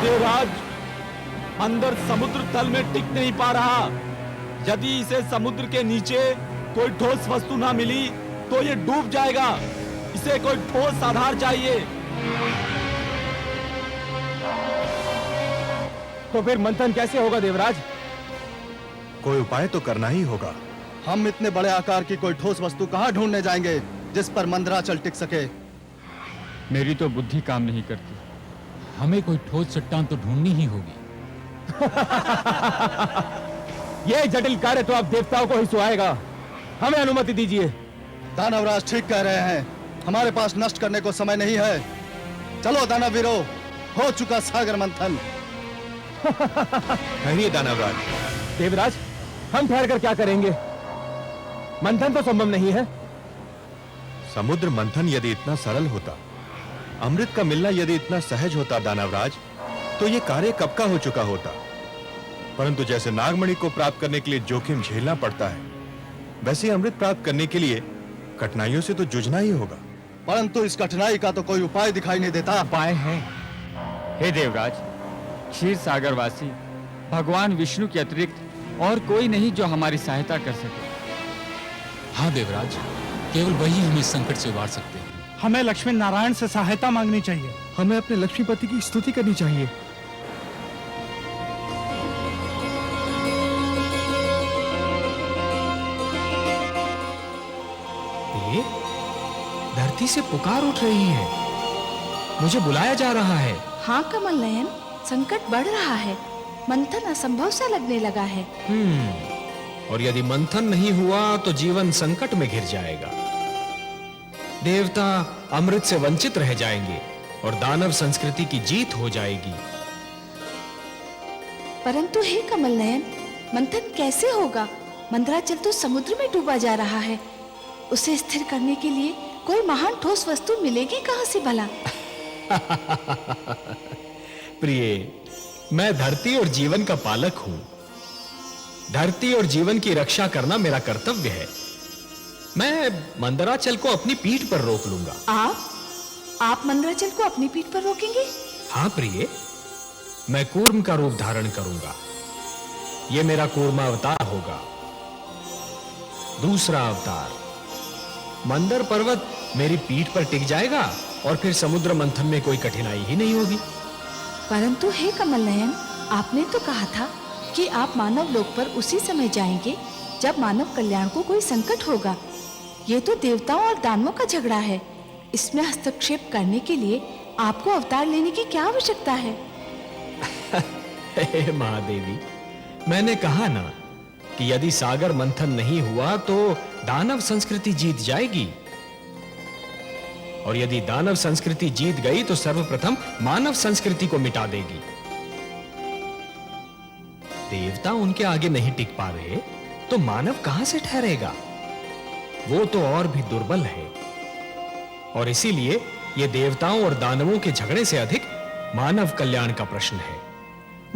देवराज, अंदर समुद्र तल में टिक नहीं पा रहा। यदि इसे समुद्र के नीचे कोई ठोस वस्तु ना मिली तो ये डूब जाएगा। इसे कोई ठोस आधार चाहिए। तो फिर मंथन कैसे होगा देवराज? कोई उपाय तो करना ही होगा। हम इतने बड़े आकार की कोई ठोस वस्तु कहाँ ढूंढने जाएंगे जिस पर मंदराचल टिक सके? मेरी तो बुद्धि काम नहीं करती। हमें कोई ठोस चट्टान तो ढूंढनी ही होगी। ये जटिल कार्य तो आप देवताओं को ही सुहाएगा। हमें अनुमति दीजिए। दानवराज ठीक कह रहे हैं, हमारे पास नष्ट करने को समय नहीं है। चलो दानवीरो, हो चुका सागर मंथन। कहिए दानवराज। देवराज, हम ठहर कर क्या करेंगे? मंथन तो संभव नहीं है। समुद्र मंथन यदि इतना सरल होता, अमृत का मिलना यदि इतना सहज होता दानवराज, तो ये कार्य कब का हो चुका होता। परंतु जैसे नागमणि को प्राप्त करने के लिए जोखिम झेलना पड़ता है, वैसे अमृत प्राप्त करने के लिए कठिनाइयों से तो जूझना ही होगा। परंतु इस कठिनाई का तो कोई उपाय दिखाई नहीं देता। उपाय है। हे देवराज, क्षीर सागरवासी भगवान विष्णु के अतिरिक्त और कोई नहीं जो हमारी सहायता कर सके। हाँ देवराज, केवल वही हमें इस संकट से उबार सकते हैं। हमें लक्ष्मी नारायण से सहायता मांगनी चाहिए। हमें अपने लक्ष्मीपति की स्तुति करनी चाहिए। ये धरती से पुकार उठ रही है। मुझे बुलाया जा रहा है। हाँ कमल नयन, संकट बढ़ रहा है। मंथन असंभव सा लगने लगा है। और यदि मंथन नहीं हुआ तो जीवन संकट में घिर जाएगा। देवता अमृत से वंचित रह जाएंगे और दानव संस्कृति की जीत हो जाएगी। परंतु हे कमल नयन, मंथन कैसे होगा? मंदराचल तो समुद्र में डूबा जा रहा है। उसे स्थिर करने के लिए कोई महान ठोस वस्तु मिलेगी कहां से भला? प्रिय, मैं धरती और जीवन का पालक हूं। धरती और जीवन की रक्षा करना मेरा कर्तव्य है। मैं मंदराचल को अपनी पीठ पर रोक लूंगा। आप मंदराचल को अपनी पीठ पर रोकेंगे? हाँ प्रिय, मैं कूर्म का रूप धारण करूंगा। यह मेरा कूर्मा अवतार होगा। दूसरा अवतार, मंदर पर्वत मेरी पीठ पर टिक जाएगा और फिर समुद्र मंथन में कोई कठिनाई ही नहीं होगी। परंतु हे कमल नयन, आपने तो कहा था कि आप मानव लोक पर उसी समय जाएंगे जब मानव कल्याण को कोई संकट होगा। ये तो देवताओं और दानवों का झगड़ा है। इसमें हस्तक्षेप करने के लिए आपको अवतार लेने की क्या आवश्यकता है? हे महादेवी, मैंने कहा ना कि यदि सागर मंथन नहीं हुआ तो दानव संस्कृति जीत जाएगी। और यदि दानव संस्कृति जीत गई तो सर्वप्रथम मानव संस्कृति को मिटा देगी। देवता उनके आगे नहीं टिक पा रहे तो मानव कहां से ठहरेगा? वो तो और भी दुर्बल है। और इसीलिए यह देवताओं और दानवों के झगड़े से अधिक मानव कल्याण का प्रश्न है।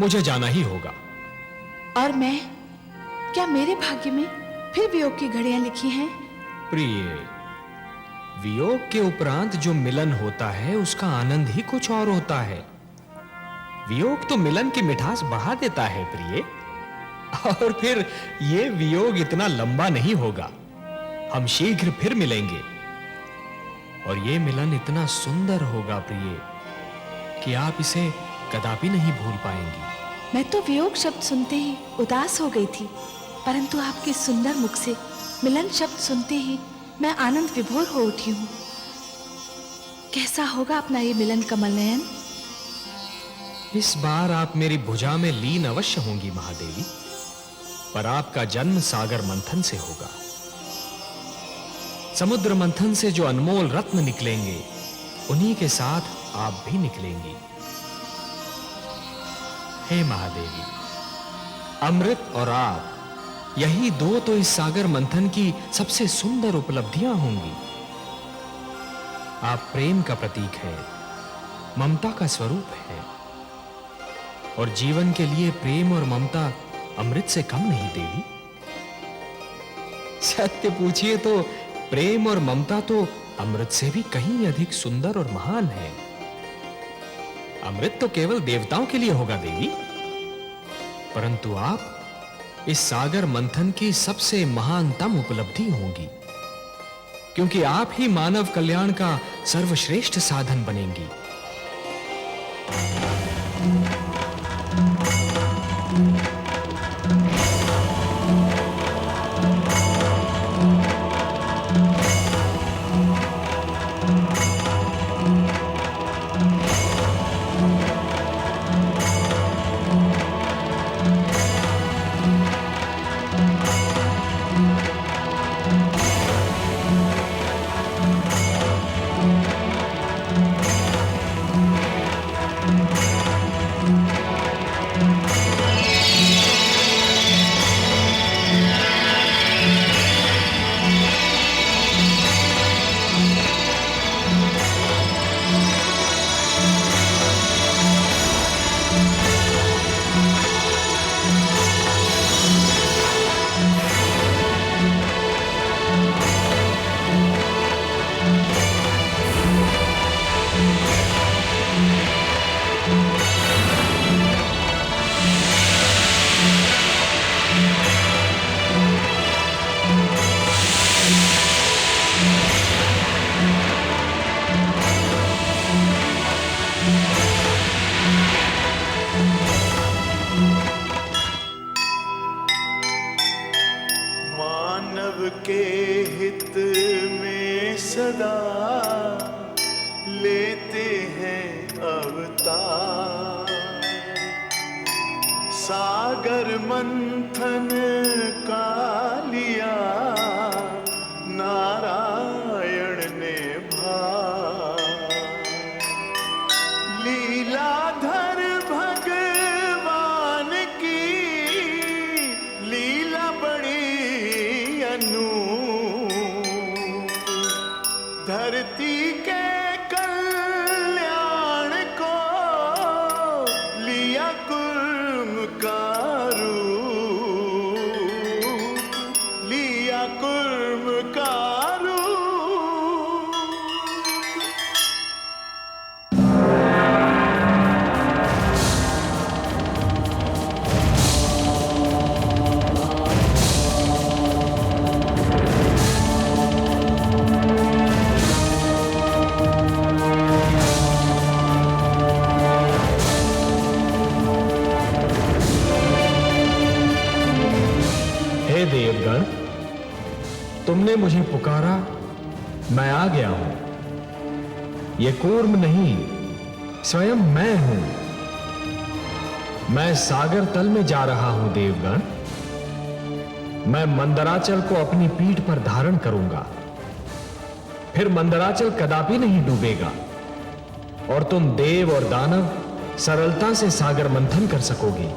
मुझे जाना ही होगा। और मैं, क्या मेरे भाग्य में फिर वियोग की घड़ियां लिखी हैं? प्रिय, वियोग के उपरांत जो मिलन होता है उसका आनंद ही कुछ और होता है। वियोग तो मिलन की मिठास बढ़ा देता है प्रिय। और फिर यह वियोग इतना लंबा नहीं होगा। हम शीघ्र फिर मिलेंगे और यह मिलन इतना सुंदर होगा प्रिय कि आप इसे कदापि नहीं भूल पाएंगी। मैं तो वियोग शब्द सुनते ही उदास हो गई थी, परंतु आपके सुंदर मुख से मिलन शब्द सुनते ही मैं आनंद विभोर हो उठी हूं। कैसा होगा अपना ये मिलन कमल नयन? इस बार आप मेरी भुजा में लीन अवश्य होंगी महादेवी, पर आपका जन्म सागर मंथन से होगा। समुद्र मंथन से जो अनमोल रत्न निकलेंगे उन्हीं के साथ आप भी निकलेंगी। हे महादेवी, अमृत और आप, यही दो तो इस सागर मंथन की सबसे सुंदर उपलब्धियां होंगी। आप प्रेम का प्रतीक है, ममता का स्वरूप है, और जीवन के लिए प्रेम और ममता अमृत से कम नहीं देवी। सत्य पूछिए तो प्रेम और ममता तो अमृत से भी कहीं अधिक सुंदर और महान है। अमृत तो केवल देवताओं के लिए होगा देवी, परंतु आप इस सागर मंथन की सबसे महानतम उपलब्धि होंगी, क्योंकि आप ही मानव कल्याण का सर्वश्रेष्ठ साधन बनेंगी। मानव के हित में सदा लेते हैं अवतार। सागर मंथन का लिया नारायण ने भार। लीलाधर भगवान की लीला बड़ी अनूप। धरती के कल्याण को लिया कुर्म का रूप। लिया कुर्म का रूप। हे देवगण, तुमने मुझे पुकारा, मैं आ गया हूं। यह कूर्म नहीं, स्वयं मैं हूं। मैं सागर तल में जा रहा हूं देवगण। मैं मंदराचल को अपनी पीठ पर धारण करूंगा। फिर मंदराचल कदापि नहीं डूबेगा और तुम देव और दानव सरलता से सागर मंथन कर सकोगे।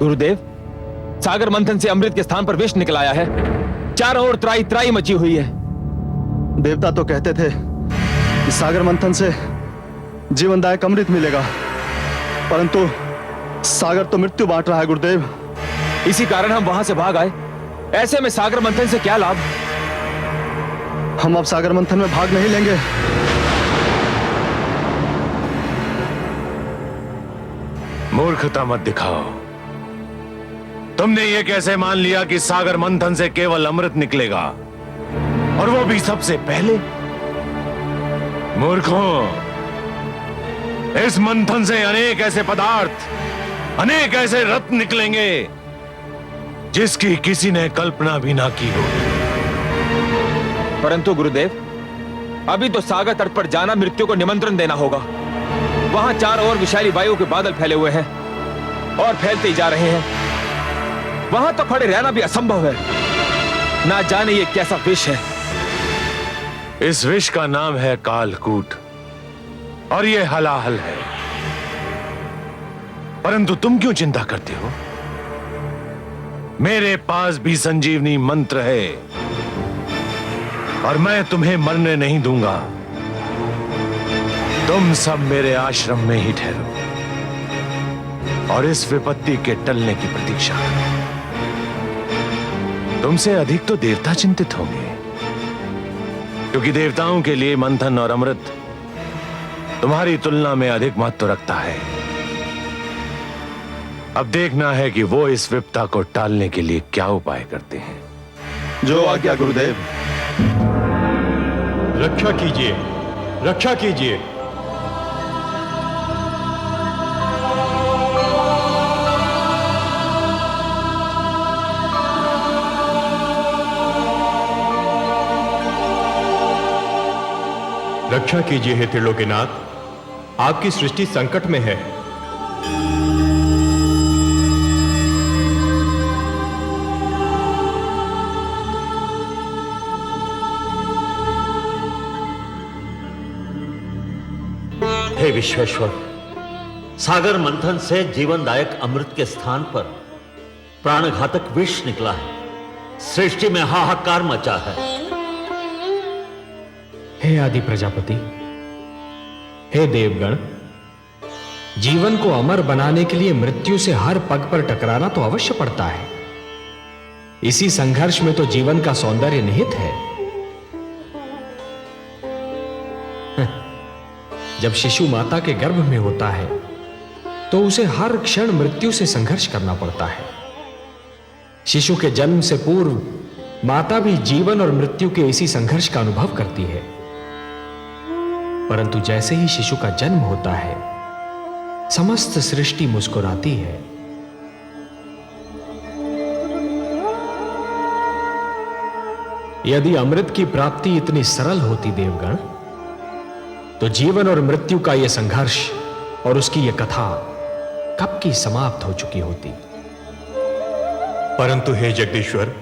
गुरुदेव, सागर मंथन से अमृत के स्थान पर विष निकल आया है। चारों ओर त्राई त्राई मची हुई है। देवता तो कहते थे कि सागर मंथन से जीवनदायक अमृत मिलेगा, परंतु सागर तो मृत्यु बांट रहा है गुरुदेव। इसी कारण हम वहां से भाग आए। ऐसे में सागर मंथन से क्या लाभ? हम अब सागर मंथन में भाग नहीं लेंगे। मूर्खता मत दिखाओ। तुमने ये कैसे मान लिया कि सागर मंथन से केवल अमृत निकलेगा, और वो भी सबसे पहले? मूर्खों, इस मंथन से अनेक ऐसे पदार्थ, अनेक ऐसे रत्न निकलेंगे जिसकी किसी ने कल्पना भी ना की हो। परंतु गुरुदेव, अभी तो सागर तट पर जाना मृत्यु को निमंत्रण देना होगा। वहां चारों ओर विषैली वायु के बादल फैले हुए हैं और फैलते ही जा रहे हैं। वहां तो खड़े रहना भी असंभव है। ना जाने ये कैसा विष है। इस विष का नाम है कालकूट, और ये हलाहल है। परंतु तुम क्यों चिंता करते हो? मेरे पास भी संजीवनी मंत्र है, और मैं तुम्हें मरने नहीं दूंगा। तुम सब मेरे आश्रम में ही ठहरो और इस विपत्ति के टलने की प्रतीक्षा करो। तुमसे अधिक तो देवता चिंतित होंगे, क्योंकि देवताओं के लिए मंथन और अमृत तुम्हारी तुलना में अधिक महत्व रखता है। अब देखना है कि वो इस विपदा को टालने के लिए क्या उपाय करते हैं। जो आज्ञा गुरुदेव। रक्षा कीजिए, रक्षा कीजिए। रक्षा कीजिए हे त्रिलोकीनाथ, आपकी सृष्टि संकट में है। हे विश्वेश्वर, सागर मंथन से जीवनदायक अमृत के स्थान पर प्राणघातक विष निकला है। सृष्टि में हाहाकार मचा है। हे आदि प्रजापति, हे देवगण, जीवन को अमर बनाने के लिए मृत्यु से हर पग पर टकराना तो अवश्य पड़ता है। इसी संघर्ष में तो जीवन का सौंदर्य निहित है। जब शिशु माता के गर्भ में होता है तो उसे हर क्षण मृत्यु से संघर्ष करना पड़ता है। शिशु के जन्म से पूर्व माता भी जीवन और मृत्यु के इसी संघर्ष का अनुभव करती है। परंतु जैसे ही शिशु का जन्म होता है, समस्त सृष्टि मुस्कुराती है। यदि अमृत की प्राप्ति इतनी सरल होती देवगण, तो जीवन और मृत्यु का यह संघर्ष और उसकी यह कथा कब की समाप्त हो चुकी होती। परंतु हे जगदीश्वर,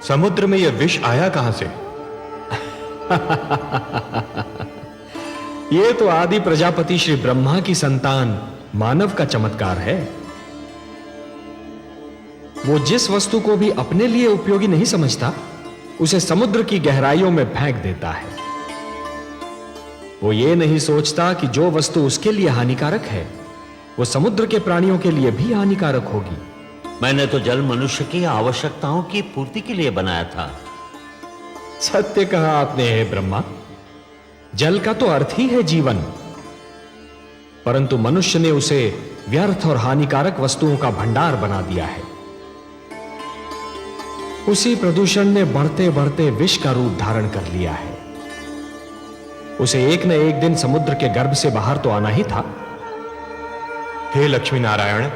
समुद्र में यह विष आया कहां से? यह तो आदि प्रजापति श्री ब्रह्मा की संतान मानव का चमत्कार है। वो जिस वस्तु को भी अपने लिए उपयोगी नहीं समझता, उसे समुद्र की गहराइयों में फेंक देता है। वो ये नहीं सोचता कि जो वस्तु उसके लिए हानिकारक है, वो समुद्र के प्राणियों के लिए भी हानिकारक होगी। मैंने तो जल मनुष्य की आवश्यकताओं की पूर्ति के लिए बनाया था। सत्य कहा आपने हे ब्रह्मा। जल का तो अर्थ ही है जीवन, परंतु मनुष्य ने उसे व्यर्थ और हानिकारक वस्तुओं का भंडार बना दिया है। उसी प्रदूषण ने बढ़ते बढ़ते विष का रूप धारण कर लिया है। उसे एक न एक दिन समुद्र के गर्भ से बाहर तो आना ही था। हे लक्ष्मी नारायण,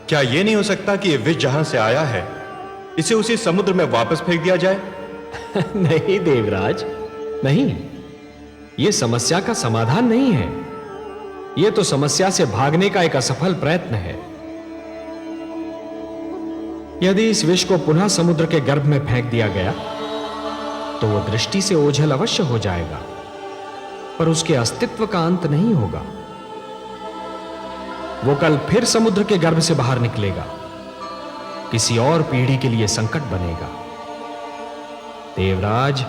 क्या यह नहीं हो सकता कि यह विष जहां से आया है, इसे उसी समुद्र में वापस फेंक दिया जाए? नहीं देवराज, नहीं। यह समस्या का समाधान नहीं है। यह तो समस्या से भागने का एक असफल प्रयत्न है। यदि इस विष को पुनः समुद्र के गर्भ में फेंक दिया गया, तो वो दृष्टि से ओझल अवश्य हो जाएगा, पर उसके अस्तित्व का अंत नहीं होगा। वो कल फिर समुद्र के गर्भ से बाहर निकलेगा, किसी और पीढ़ी के लिए संकट बनेगा। देवराज,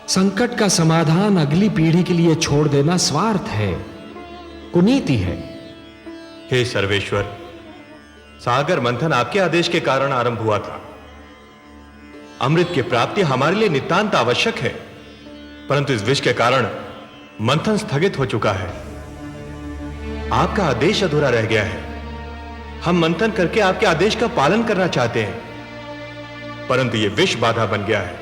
संकट का समाधान अगली पीढ़ी के लिए छोड़ देना स्वार्थ है, कुनीति है। हे सर्वेश्वर, सागर मंथन आपके आदेश के कारण आरंभ हुआ था। अमृत की प्राप्ति हमारे लिए नितांत आवश्यक है, परंतु इस विष के कारण मंथन स्थगित हो चुका है। आपका आदेश अधूरा रह गया है। हम मंथन करके आपके आदेश का पालन करना चाहते हैं, परंतु यह विष बाधा बन गया है।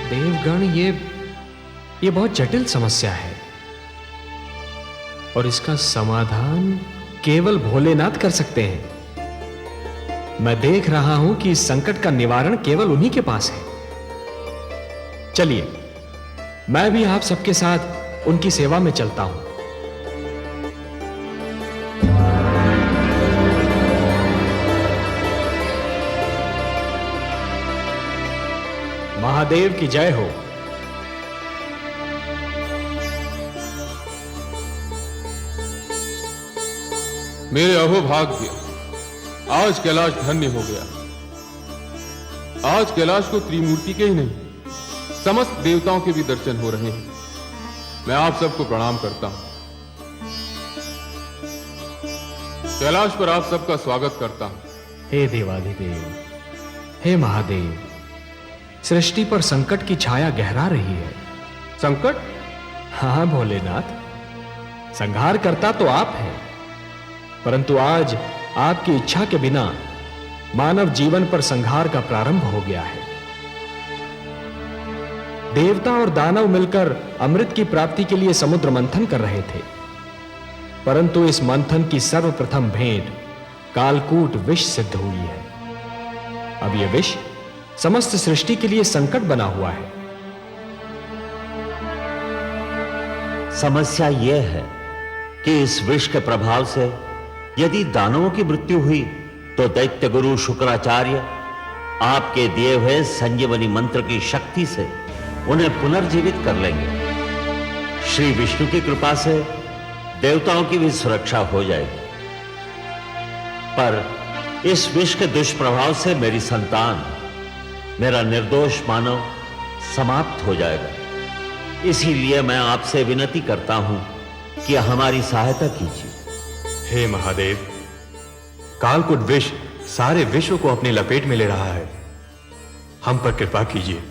देवगण, ये बहुत जटिल समस्या है और इसका समाधान केवल भोलेनाथ कर सकते हैं। मैं देख रहा हूं कि इस संकट का निवारण केवल उन्हीं के पास है। चलिए, मैं भी आप सबके साथ उनकी सेवा में चलता हूं। महादेव की जय हो। मेरे अहोभाग्य, आज कैलाश धन्य हो गया। आज कैलाश को त्रिमूर्ति के ही नहीं, समस्त देवताओं के भी दर्शन हो रहे हैं। मैं आप सबको प्रणाम करता हूं। कैलाश पर आप सबका स्वागत करता हूं। हे देवाधिदेव, हे महादेव, सृष्टि पर संकट की छाया गहरा रही है। संकट? हाँ भोलेनाथ, संहार करता तो आप हैं, परंतु आज आपकी इच्छा के बिना मानव जीवन पर संहार का प्रारंभ हो गया है। देवता और दानव मिलकर अमृत की प्राप्ति के लिए समुद्र मंथन कर रहे थे, परंतु इस मंथन की सर्वप्रथम भेंट कालकूट विष सिद्ध हुई है। अब यह विष समस्त सृष्टि के लिए संकट बना हुआ है। समस्या यह है कि इस विष के प्रभाव से यदि दानवों की मृत्यु हुई तो दैत्य गुरु शुक्राचार्य आपके दिए हुए संजीवनी मंत्र की शक्ति से उन्हें पुनर्जीवित कर लेंगे। श्री विष्णु की कृपा से देवताओं की भी सुरक्षा हो जाएगी, पर इस विष के दुष्प्रभाव से मेरी संतान, मेरा निर्दोष मानव समाप्त हो जाएगा। इसीलिए मैं आपसे विनती करता हूं कि हमारी सहायता कीजिए। हे महादेव, कालकूट विष सारे विश्व को अपनी लपेट में ले रहा है। हम पर कृपा कीजिए,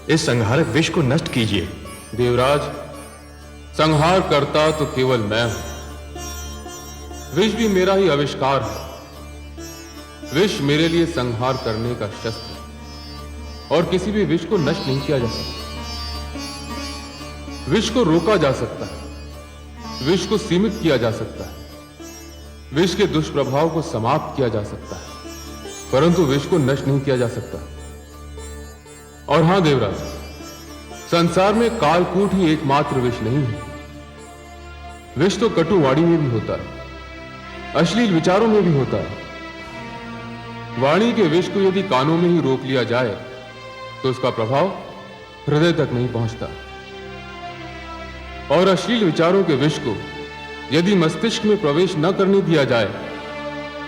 इस संहारक विष को नष्ट कीजिए। देवराज, संहार करता तो केवल मैं हूं। विष भी मेरा ही आविष्कार है। विष मेरे लिए संहार करने का शस्त्र है और किसी भी विष को नष्ट नहीं किया जा सकता। विष को रोका जा सकता है, विष को सीमित किया जा सकता है, विष के दुष्प्रभाव को समाप्त किया जा सकता है, परंतु विष को नष्ट नहीं किया जा सकता। और हां देवराज, संसार में कालकूट ही एकमात्र विष नहीं है। विष तो कटुवाणी में भी होता है, अश्लील विचारों में भी होता है। वाणी के विष को यदि कानों में ही रोक लिया जाए तो उसका प्रभाव हृदय तक नहीं पहुंचता, और अश्लील विचारों के विष को यदि मस्तिष्क में प्रवेश न करने दिया जाए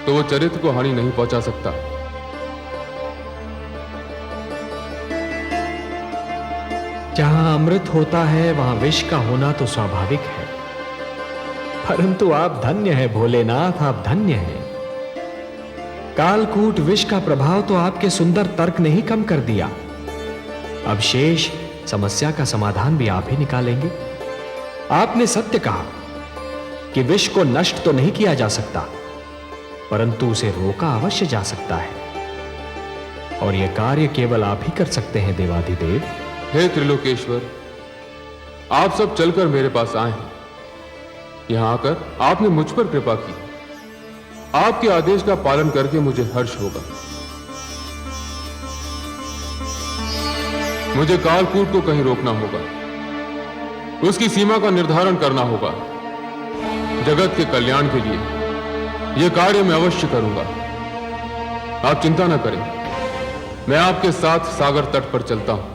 तो वो चरित्र को हानि नहीं पहुंचा सकता। जहां अमृत होता है वहां विष का होना तो स्वाभाविक है, परंतु आप धन्य हैं भोलेनाथ, आप धन्य हैं। कालकूट विष का प्रभाव तो आपके सुंदर तर्क ने ही कम कर दिया। अब शेष समस्या का समाधान भी आप ही निकालेंगे। आपने सत्य कहा कि विष को नष्ट तो नहीं किया जा सकता, परंतु उसे रोका अवश्य जा सकता है, और यह कार्य केवल आप ही कर सकते हैं देवाधिदेव। हे त्रिलोकेश्वर, आप सब चलकर मेरे पास आए हैं। यहां आकर आपने मुझ पर कृपा की। आपके आदेश का पालन करके मुझे हर्ष होगा। मुझे कालकूट को कहीं रोकना होगा, उसकी सीमा का निर्धारण करना होगा। जगत के कल्याण के लिए यह कार्य मैं अवश्य करूंगा। आप चिंता न करें, मैं आपके साथ सागर तट पर चलता हूं।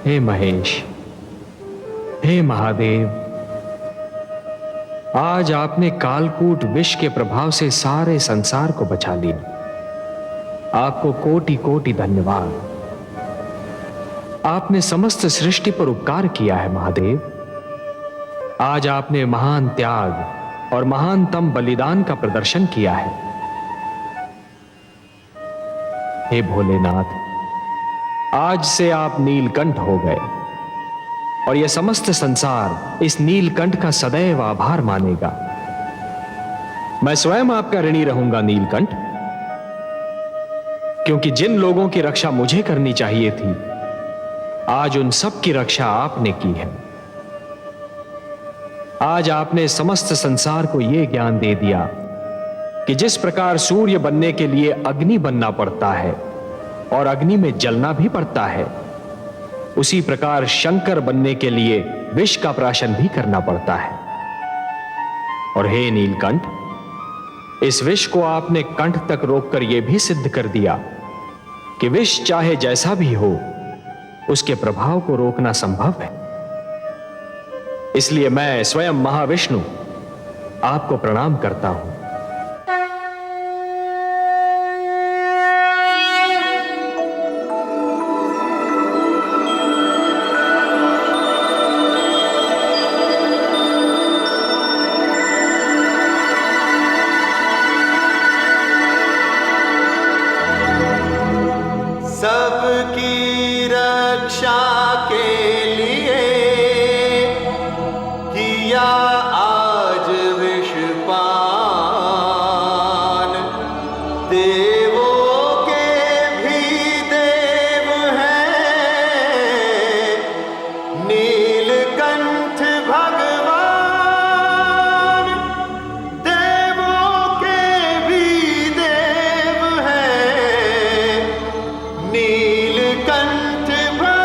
हे महेश, हे महादेव, आज आपने कालकूट विष के प्रभाव से सारे संसार को बचा लिया। आपको कोटि कोटि धन्यवाद। आपने समस्त सृष्टि पर उपकार किया है महादेव। आज आपने महान त्याग और महानतम बलिदान का प्रदर्शन किया है। हे भोलेनाथ, आज से आप नीलकंठ हो गए और यह समस्त संसार इस नीलकंठ का सदैव आभार मानेगा। मैं स्वयं आपका ऋणी रहूंगा नीलकंठ, क्योंकि जिन लोगों की रक्षा मुझे करनी चाहिए थी, आज उन सब की रक्षा आपने की है। आज आपने समस्त संसार को यह ज्ञान दे दिया कि जिस प्रकार सूर्य बनने के लिए अग्नि बनना पड़ता है और अग्नि में जलना भी पड़ता है, उसी प्रकार शंकर बनने के लिए विष का प्राशन भी करना पड़ता है। और हे नीलकंठ, इस विष को आपने कंठ तक रोककर यह भी सिद्ध कर दिया कि विष चाहे जैसा भी हो, उसके प्रभाव को रोकना संभव है। इसलिए मैं स्वयं महाविष्णु आपको प्रणाम करता हूं। सबकी रक्षा के लिए किया आज विषपान, देवों के भी देव हैं नीलकंठ भगवान, देवों के भी देव हैं नीलकंठ भगवान।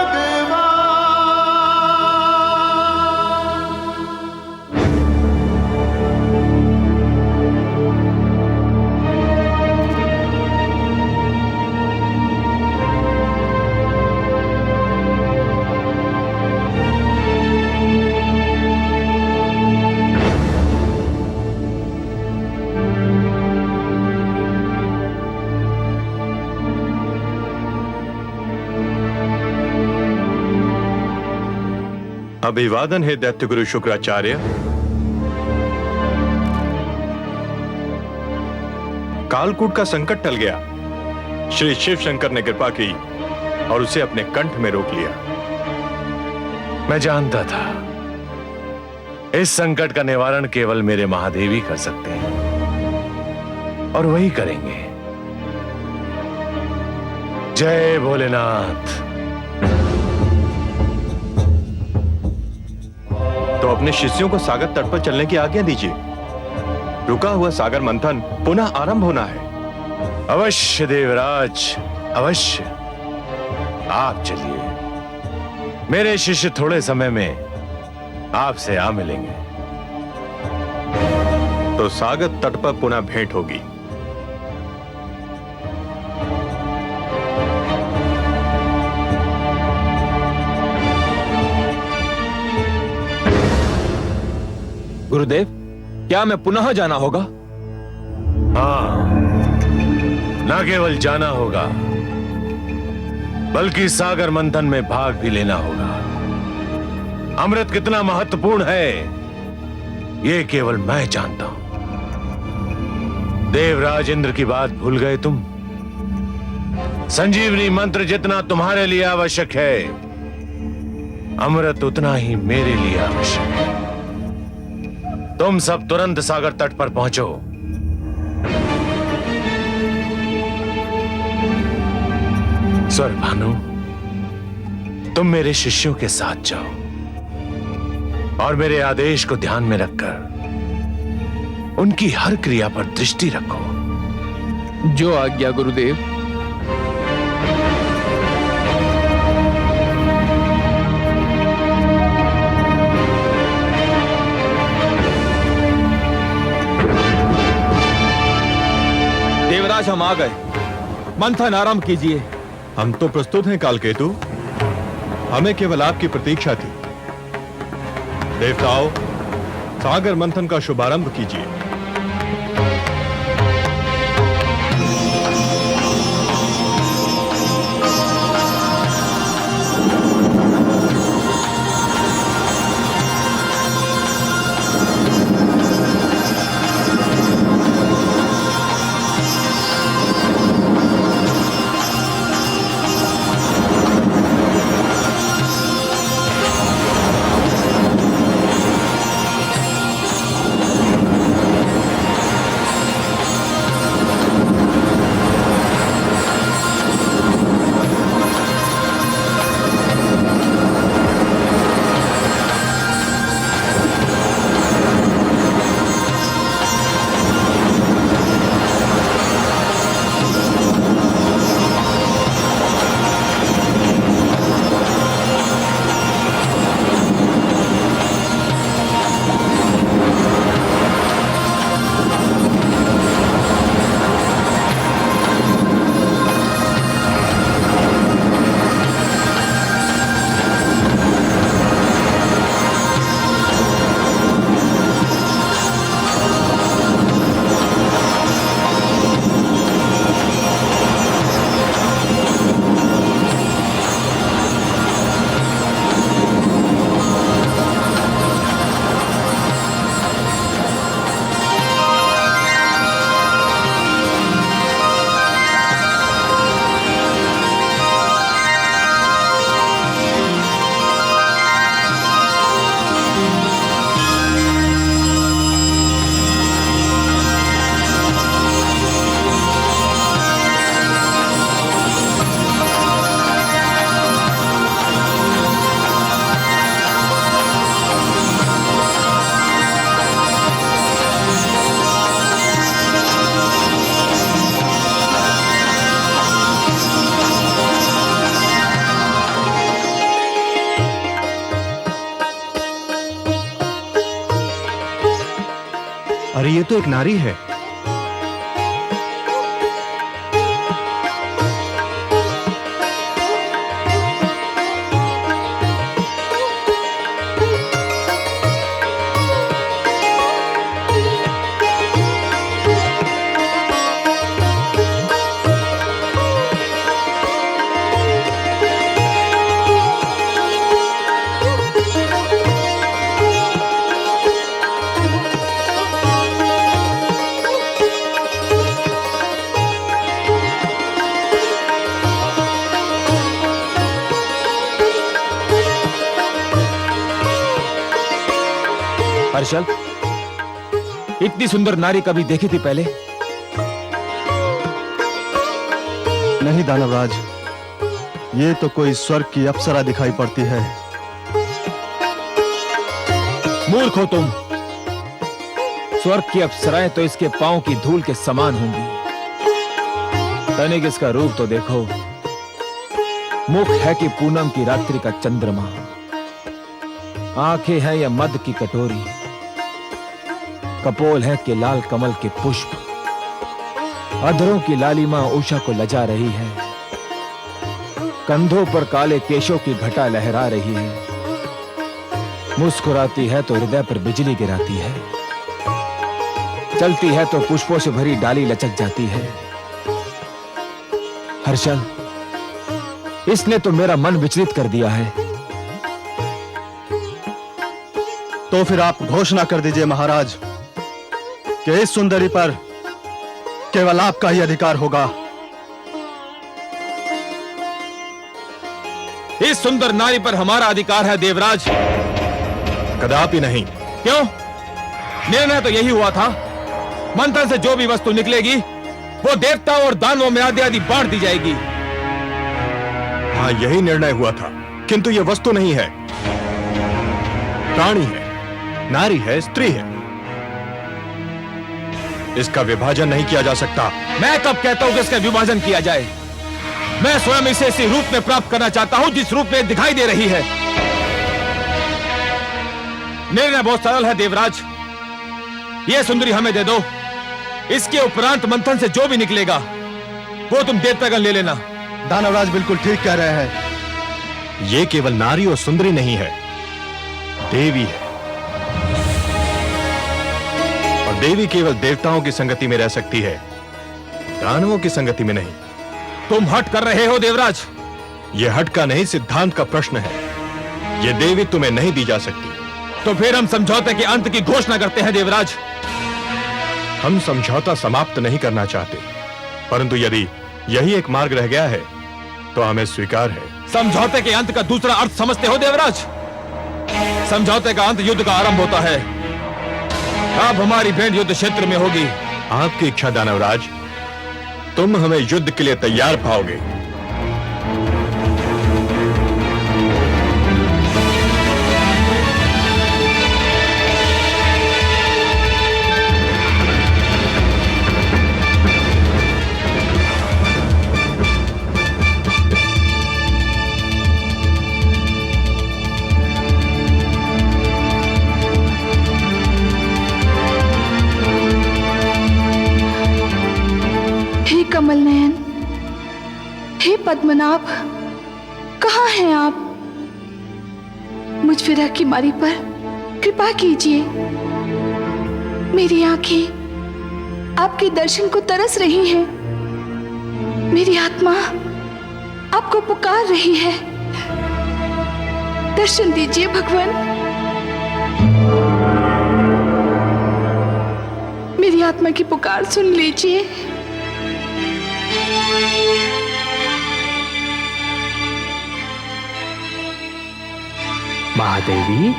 अभिवादन है दैत्य गुरु शुक्राचार्य। कालकूट का संकट टल गया। श्री शिव शंकर ने कृपा की और उसे अपने कंठ में रोक लिया। मैं जानता था इस संकट का निवारण केवल मेरे महादेव ही कर सकते हैं और वही करेंगे। जय भोलेनाथ। तो अपने शिष्यों को सागर तट पर चलने की आज्ञा दीजिए। रुका हुआ सागर मंथन पुनः आरंभ होना है। अवश्य देवराज, अवश्य। आप चलिए, मेरे शिष्य थोड़े समय में आपसे आ मिलेंगे। तो सागर तट पर पुनः भेंट होगी। गुरुदेव, क्या मैं पुनः जाना होगा? हाँ, न केवल जाना होगा बल्कि सागर मंथन में भाग भी लेना होगा। अमृत कितना महत्वपूर्ण है यह केवल मैं जानता हूं। देवराज इंद्र की बात भूल गए तुम? संजीवनी मंत्र जितना तुम्हारे लिए आवश्यक है, अमृत उतना ही मेरे लिए आवश्यक है। तुम सब तुरंत सागर तट पर पहुंचो। स्वर भानु, तुम मेरे शिष्यों के साथ जाओ और मेरे आदेश को ध्यान में रखकर उनकी हर क्रिया पर दृष्टि रखो। जो आज्ञा गुरुदेव। देवराज, हम आ गए। मंथन आरंभ कीजिए। हम तो प्रस्तुत हैं कालकेतु। हमें केवल आपकी प्रतीक्षा थी। देवताओं, सागर मंथन का शुभारंभ कीजिए। अरे ये तो एक नारी है। हर्षल, इतनी सुंदर नारी कभी देखी थी पहले? नहीं दानवराज, ये तो कोई स्वर्ग की अप्सरा दिखाई पड़ती है। मूर्ख हो तुम। स्वर्ग की अप्सराएं तो इसके पांव की धूल के समान होंगी। तनिक इसका रूप तो देखो। मुख है कि पूनम की रात्रि का चंद्रमा, आंखें हैं या मद की कटोरी, कपोल है कि लाल कमल के पुष्प, अधरों की लालिमा उषा को लजा रही है, कंधों पर काले केशों की घटा लहरा रही है, मुस्कुराती है तो हृदय पर बिजली गिराती है, चलती है तो पुष्पों से भरी डाली लचक जाती है। हर्षल, इसने तो मेरा मन विचलित कर दिया है। तो फिर आप घोषणा कर दीजिए महाराज कि इस सुंदरी पर केवल आपका ही अधिकार होगा। इस सुंदर नारी पर हमारा अधिकार है देवराज। कदापि नहीं। क्यों? निर्णय तो यही हुआ था, मंथन से जो भी वस्तु निकलेगी वो देवताओं और दानवों में आदि आदि बांट दी जाएगी। हाँ, यही निर्णय हुआ था, किंतु यह वस्तु नहीं है, प्राणी है, नारी है, स्त्री है। इसका विभाजन नहीं किया जा सकता। मैं कब कहता हूं कि इसका विभाजन किया जाए? मैं स्वयं इसे इसी रूप में प्राप्त करना चाहता हूं जिस रूप में दिखाई दे रही है। निर्णय बहुत सरल है देवराज, यह सुंदरी हमें दे दो। इसके उपरांत मंथन से जो भी निकलेगा वो तुम देवतागण ले लेना। दानवराज बिल्कुल ठीक कह रहे हैं। ये केवल नारी और सुंदरी नहीं है, देवी है। और देवी केवल देवताओं की संगति में रह सकती है, दानवों की संगति में नहीं। तुम हट कर रहे हो देवराज। यह हट का नहीं, सिद्धांत का प्रश्न है। यह देवी तुम्हें नहीं दी जा सकती। तो फिर हम समझौते के अंत की घोषणा करते हैं देवराज। हम समझौता समाप्त नहीं करना चाहते, परंतु यदि यही एक मार्ग रह गया है तो हमें स्वीकार है। समझौते के अंत का दूसरा अर्थ समझते हो देवराज? समझौते का अंत युद्ध का आरंभ होता है। अब हमारी भेंट युद्ध क्षेत्र में होगी। आपकी इच्छा दानवराज, तुम हमें युद्ध के लिए तैयार पाओगे। कमल नयन, हे पद्मनाभ, कहाँ हैं आप? मुझ विरह की मारी पर कृपा कीजिए। मेरी आंखें आपके दर्शन को तरस रही हैं। मेरी आत्मा आपको पुकार रही है। दर्शन दीजिए भगवान। मेरी आत्मा की पुकार सुन लीजिए। महादेवी,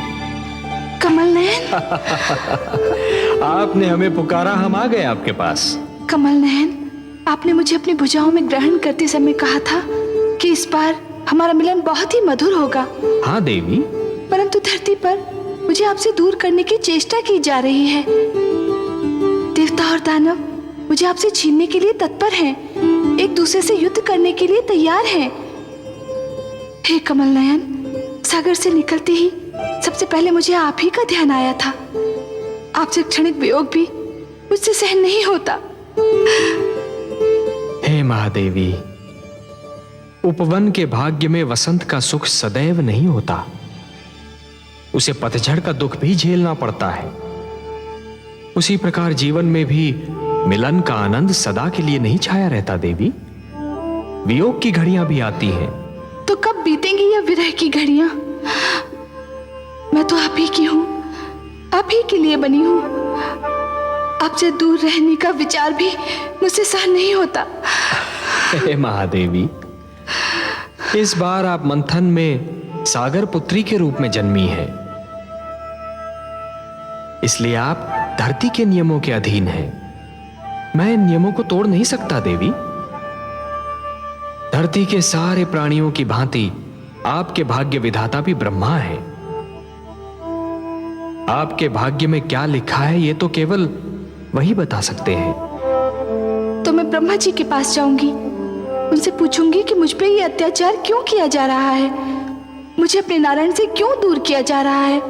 कमल नयन, आपने हमें पुकारा, हम आ गए आपके पास। कमल नयन, आपने मुझे अपनी भुजाओं में ग्रहण करते समय कहा था कि इस बार हमारा मिलन बहुत ही मधुर होगा। हाँ देवी। परंतु धरती पर मुझे आपसे दूर करने की चेष्टा की जा रही है। देवता और दानव मुझे आपसे छीनने के लिए तत्पर हैं, एक दूसरे से युद्ध करने के लिए तैयार हैं। हे कमल नयन, सागर से निकलते ही सबसे पहले मुझे आप ही का ध्यान आया था। आपसे क्षणिक वियोग भी मुझसे सहन नहीं होता। हे महादेवी, उपवन के भाग्य में वसंत का सुख सदैव नहीं होता, उसे पतझड़ का दुख भी झेलना पड़ता है। उसी प्रकार जीवन में भी मिलन का आनंद सदा के लिए नहीं छाया रहता देवी। वियोग की घड़ियां भी आती हैं। तो कब बीतेंगी यह विरह की घड़ियां? मैं तो आप ही की हूं, आप ही के लिए बनी हूं। आपसे दूर रहने का विचार भी मुझसे सहन नहीं होता। हे महादेवी, इस बार आप मंथन में सागर पुत्री के रूप में जन्मी हैं, इसलिए आप धरती के नियमों के अधीन हैं। मैं इन नियमों को तोड़ नहीं सकता देवी। धरती के सारे प्राणियों की भांति आपके भाग्य विधाता भी ब्रह्मा है। आपके भाग्य में क्या लिखा है ये तो केवल वही बता सकते हैं। तो मैं ब्रह्मा जी के पास जाऊंगी, उनसे पूछूंगी कि मुझ पे ये अत्याचार क्यों किया जा रहा है, मुझे अपने नारायण से क्यों दूर किया जा रहा है।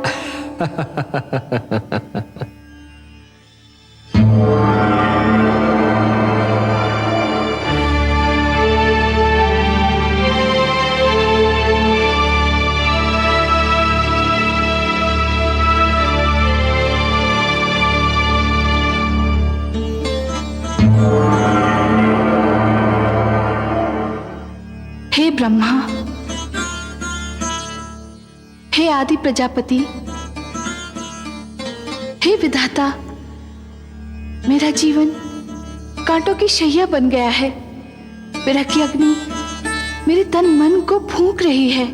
हे ब्रह्मा, हे आदि प्रजापति, हे विधाता, मेरा जीवन कांटों की शैया बन गया है। विरह की अग्नि मेरे तन मन को फूंक रही है।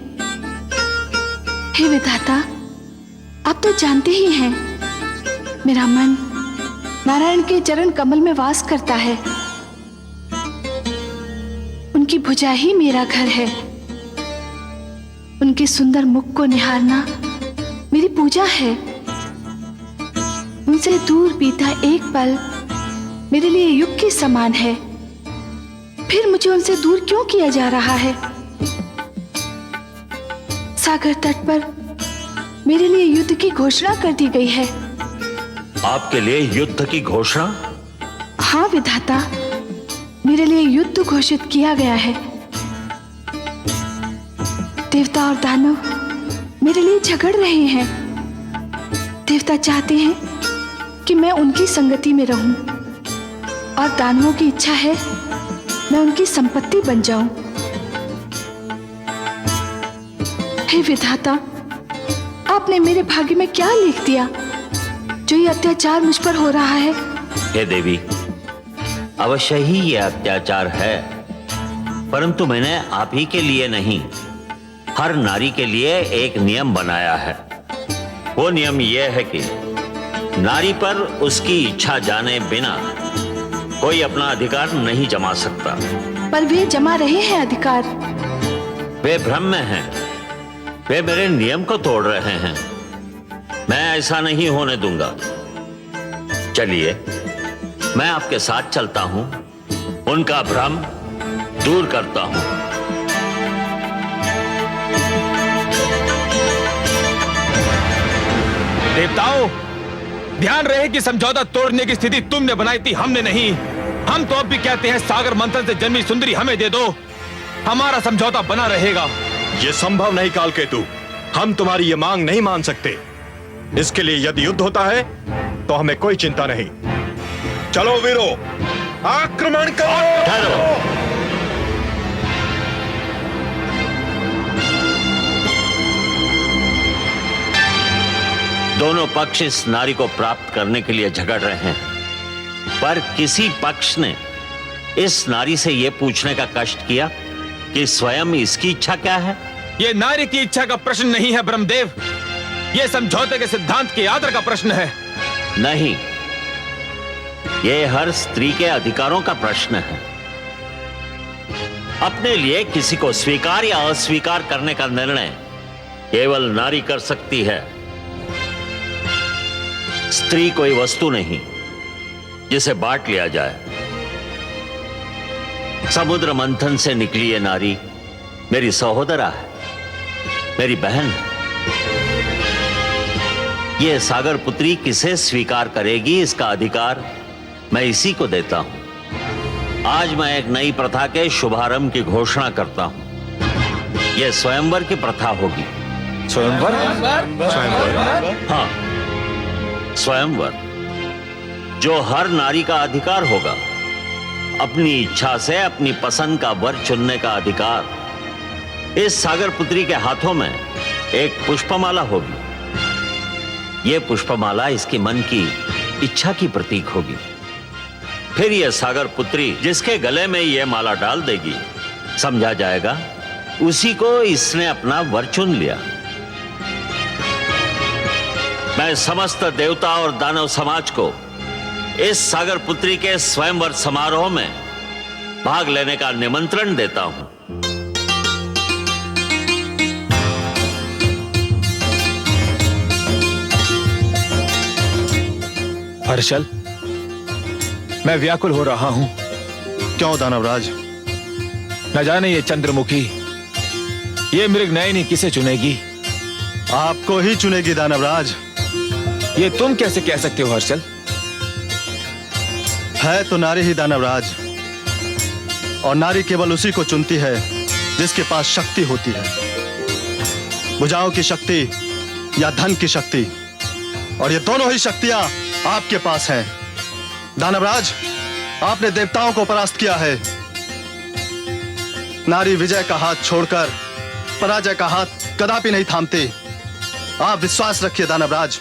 हे विधाता, आप तो जानते ही हैं, मेरा मन नारायण के चरण कमल में वास करता है। उनकी भुजा ही मेरा घर है। उनके सुंदर मुख को निहारना मेरी पूजा है। उनसे दूर बीता एक पल मेरे लिए युग के समान है। फिर मुझे उनसे दूर क्यों किया जा रहा है? सागर तट पर मेरे लिए युद्ध की घोषणा कर दी गई है। आपके लिए युद्ध की घोषणा? हाँ विधाता, मेरे लिए युद्ध घोषित किया गया है। देवता और दानव मेरे लिए झगड़ रहे हैं। देवता चाहते हैं कि मैं उनकी संगति में रहूं और दानवों की इच्छा है मैं उनकी संपत्ति बन जाऊं। हे विधाता, आपने मेरे भाग्य में क्या लिख दिया जो ये अत्याचार मुझ पर हो रहा है? हे देवी, अवश्य ही ये अत्याचार है, परंतु मैंने आप ही के लिए नहीं, हर नारी के लिए एक नियम बनाया है। वो नियम यह है कि नारी पर उसकी इच्छा जाने बिना कोई अपना अधिकार नहीं जमा सकता। पर वे जमा रहे हैं अधिकार। वे भ्रम में हैं, वे मेरे नियम को तोड़ रहे हैं। मैं ऐसा नहीं होने दूंगा। चलिए, मैं आपके साथ चलता हूं, उनका भ्रम दूर करता हूं। देवताओं, ध्यान रहे कि समझौता तोड़ने की स्थिति तुमने बनाई थी, हमने नहीं। हम तो अब भी कहते हैं सागर मंथन से जन्मी सुंदरी हमें दे दो, हमारा समझौता बना रहेगा। यह संभव नहीं कालकेतु, हम तुम्हारी ये मांग नहीं मान सकते। इसके लिए यदि युद्ध होता है तो हमें कोई चिंता नहीं। चलो वीरो, आक्रमण करो। दोनों पक्ष इस नारी को प्राप्त करने के लिए झगड़ रहे हैं, पर किसी पक्ष ने इस नारी से यह पूछने का कष्ट किया कि स्वयं इसकी इच्छा क्या है? यह नारी की इच्छा का प्रश्न नहीं है ब्रह्मदेव, यह समझौते के सिद्धांत के आदर का प्रश्न है। नहीं, यह हर स्त्री के अधिकारों का प्रश्न है। अपने लिए किसी को स्वीकार या अस्वीकार करने का निर्णय केवल नारी कर सकती है। स्त्री कोई वस्तु नहीं जिसे बांट लिया जाए। समुद्र मंथन से निकली ये नारी मेरी सहोदरा है, मेरी बहन है। ये सागर पुत्री किसे स्वीकार करेगी, इसका अधिकार मैं इसी को देता हूं। आज मैं एक नई प्रथा के शुभारंभ की घोषणा करता हूं। यह स्वयंवर की प्रथा होगी। स्वयंवर? हाँ, स्वयंवर, जो हर नारी का अधिकार होगा। अपनी इच्छा से अपनी पसंद का वर चुनने का अधिकार। इस सागर पुत्री के हाथों में एक पुष्पमाला होगी। यह पुष्पमाला इसके मन की इच्छा की प्रतीक होगी। फिर यह सागर पुत्री जिसके गले में यह माला डाल देगी, समझा जाएगा उसी को इसने अपना वर चुन लिया। मैं समस्त देवता और दानव समाज को इस सागर पुत्री के स्वयंवर समारोह में भाग लेने का निमंत्रण देता हूं। हर्षल, मैं व्याकुल हो रहा हूं। क्यों दानवराज? न जाने ये चंद्रमुखी, ये मृगनयनी किसे चुनेगी? आपको ही चुनेगी दानवराज। ये तुम कैसे कह सकते हो हर्षल? है तो नारी ही दानवराज, और नारी केवल उसी को चुनती है जिसके पास शक्ति होती है। भुजाओं की शक्ति या धन की शक्ति, और ये दोनों ही शक्तियां आपके पास हैं। दानवराज, आपने देवताओं को परास्त किया है। नारी विजय का हाथ छोड़कर पराजय का हाथ कदापि नहीं थामती। आप विश्वास रखिए दानवराज,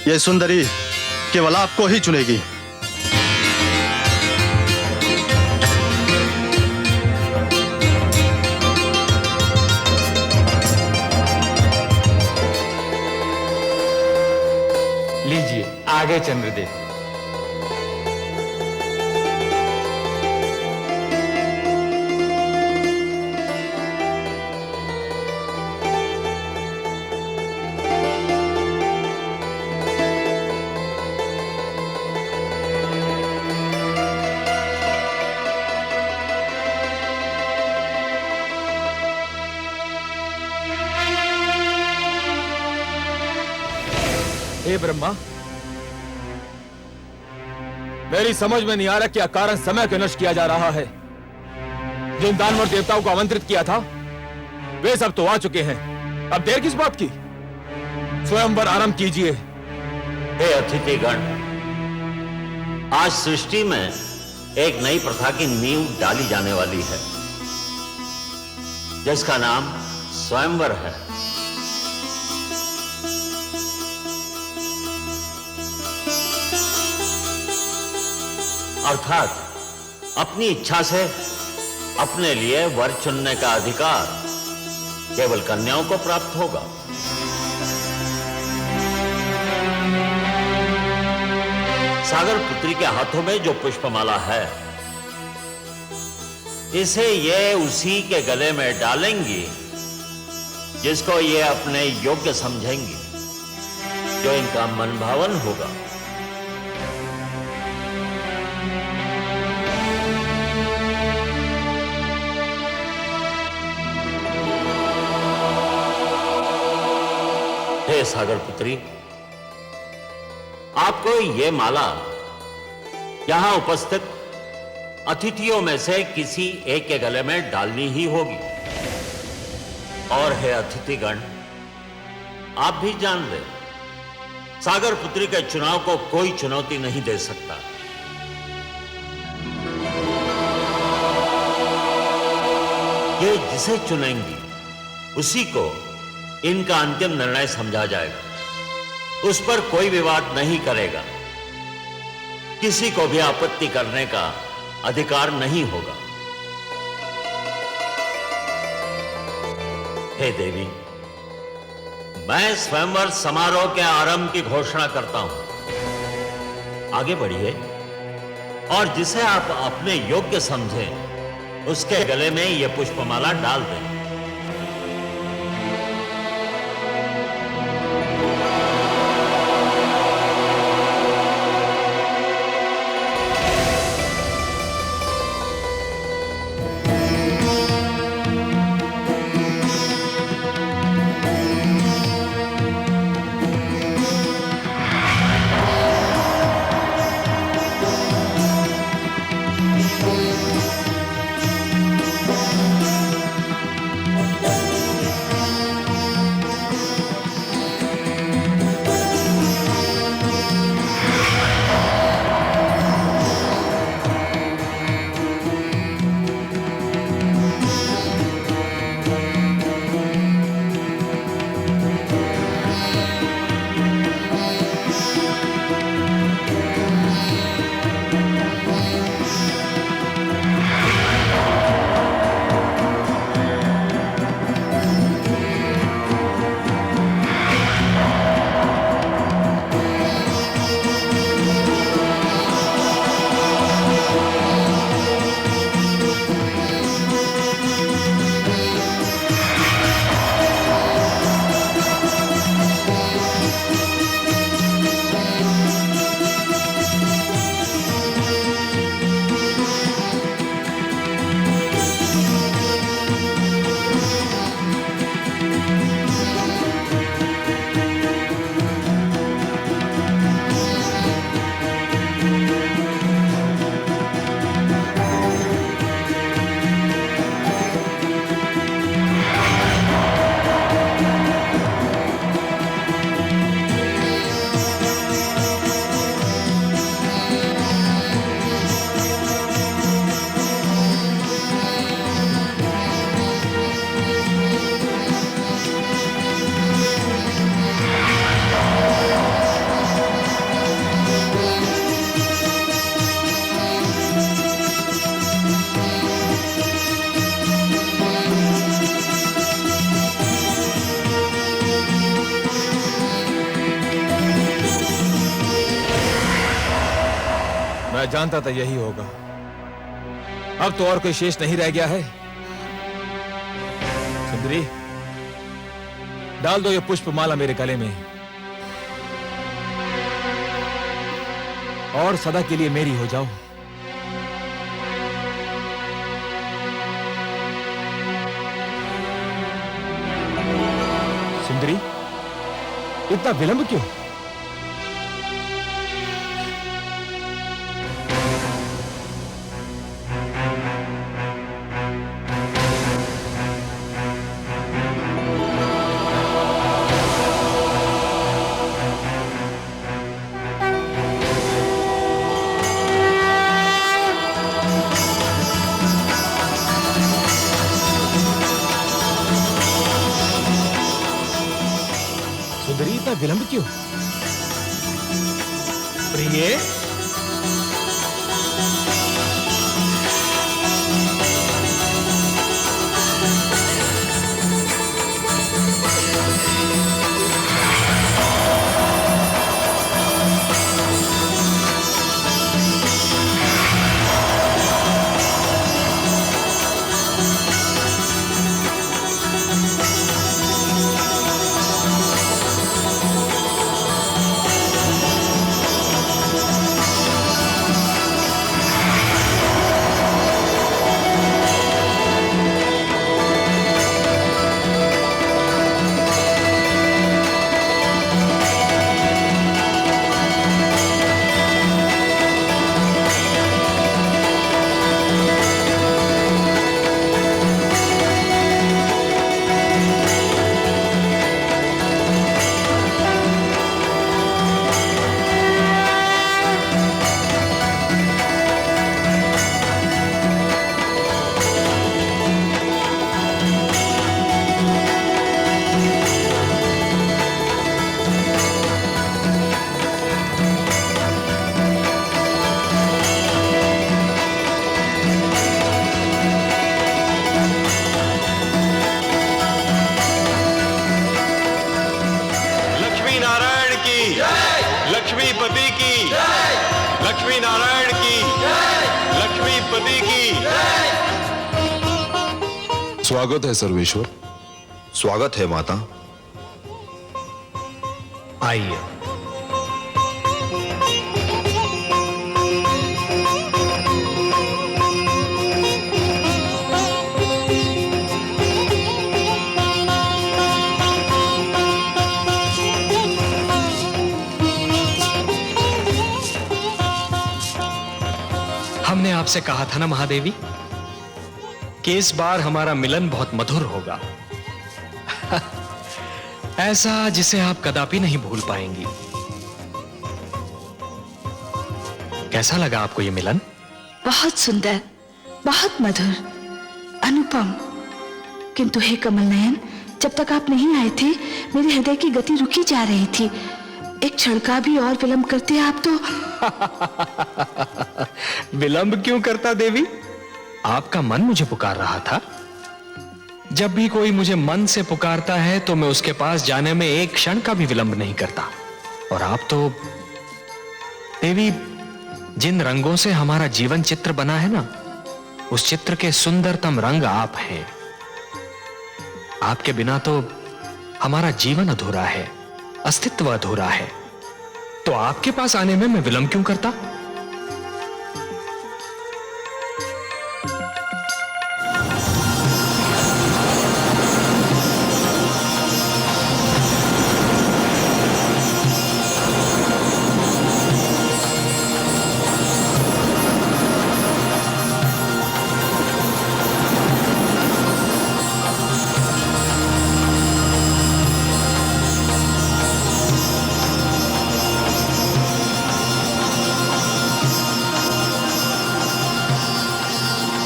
ये सुंदरी केवल आपको ही चुनेगी। लीजिए आगे चंद्रदेव। हे ब्रह्मा, मेरी समझ में नहीं आ रहा क्या कारण समय को नष्ट किया जा रहा है। जिन दानव देवताओं को आमंत्रित किया था वे सब तो आ चुके हैं, अब देर किस बात की? स्वयंवर आरंभ कीजिए। हे अतिथिगण, आज सृष्टि में एक नई प्रथा की नींव डाली जाने वाली है, जिसका नाम स्वयंवर है। अर्थात अपनी इच्छा से अपने लिए वर चुनने का अधिकार केवल कन्याओं को प्राप्त होगा। सागर पुत्री के हाथों में जो पुष्पमाला है, इसे ये उसी के गले में डालेंगी जिसको ये अपने योग्य समझेंगी, जो इनका मन भावन होगा। हे सागर पुत्री, आपको ये माला यहां उपस्थित अतिथियों में से किसी एक के गले में डालनी ही होगी। और हे अतिथिगण, आप भी जान ले, सागर पुत्री के चुनाव को कोई चुनौती नहीं दे सकता। ये जिसे चुनेंगी उसी को इनका अंतिम निर्णय समझा जाएगा। उस पर कोई विवाद नहीं करेगा, किसी को भी आपत्ति करने का अधिकार नहीं होगा। हे देवी, मैं स्वयंवर समारोह के आरंभ की घोषणा करता हूं। आगे बढ़िए और जिसे आप अपने योग्य समझें उसके गले में यह पुष्पमाला डाल दें। मैं जानता था यही होगा। अब तो और कोई शेष नहीं रह गया है। सुंदरी, डाल दो ये पुष्पमाला मेरे गले में और सदा के लिए मेरी हो जाओ। सुंदरी, इतना विलंब क्यों? विलंब क्यों? प्रिय, लक्ष्मीपति की, लक्ष्मी नारायण की, लक्ष्मीपति की। स्वागत है सर्वेश्वर। स्वागत है माता। आइए। हमने आपसे कहा था ना महादेवी कि इस बार हमारा मिलन बहुत मधुर होगा। ऐसा जिसे आप कदापि नहीं भूल पाएंगी। कैसा लगा आपको ये मिलन? बहुत सुंदर, बहुत मधुर, अनुपम। किंतु हे कमल नयन, जब तक आप नहीं आए थे मेरे हृदय की गति रुकी जा रही थी। एक क्षण का भी और विलंब करते आप तो। विलंब क्यों करता देवी? आपका मन मुझे पुकार रहा था। जब भी कोई मुझे मन से पुकारता है तो मैं उसके पास जाने में एक क्षण का भी विलंब नहीं करता। और आप तो देवी, जिन रंगों से हमारा जीवन चित्र बना है ना, उस चित्र के सुंदरतम रंग आप हैं। आपके बिना तो हमारा जीवन अधूरा है, अस्तित्व अधूरा है। तो आपके पास आने में मैं विलंब क्यों करता?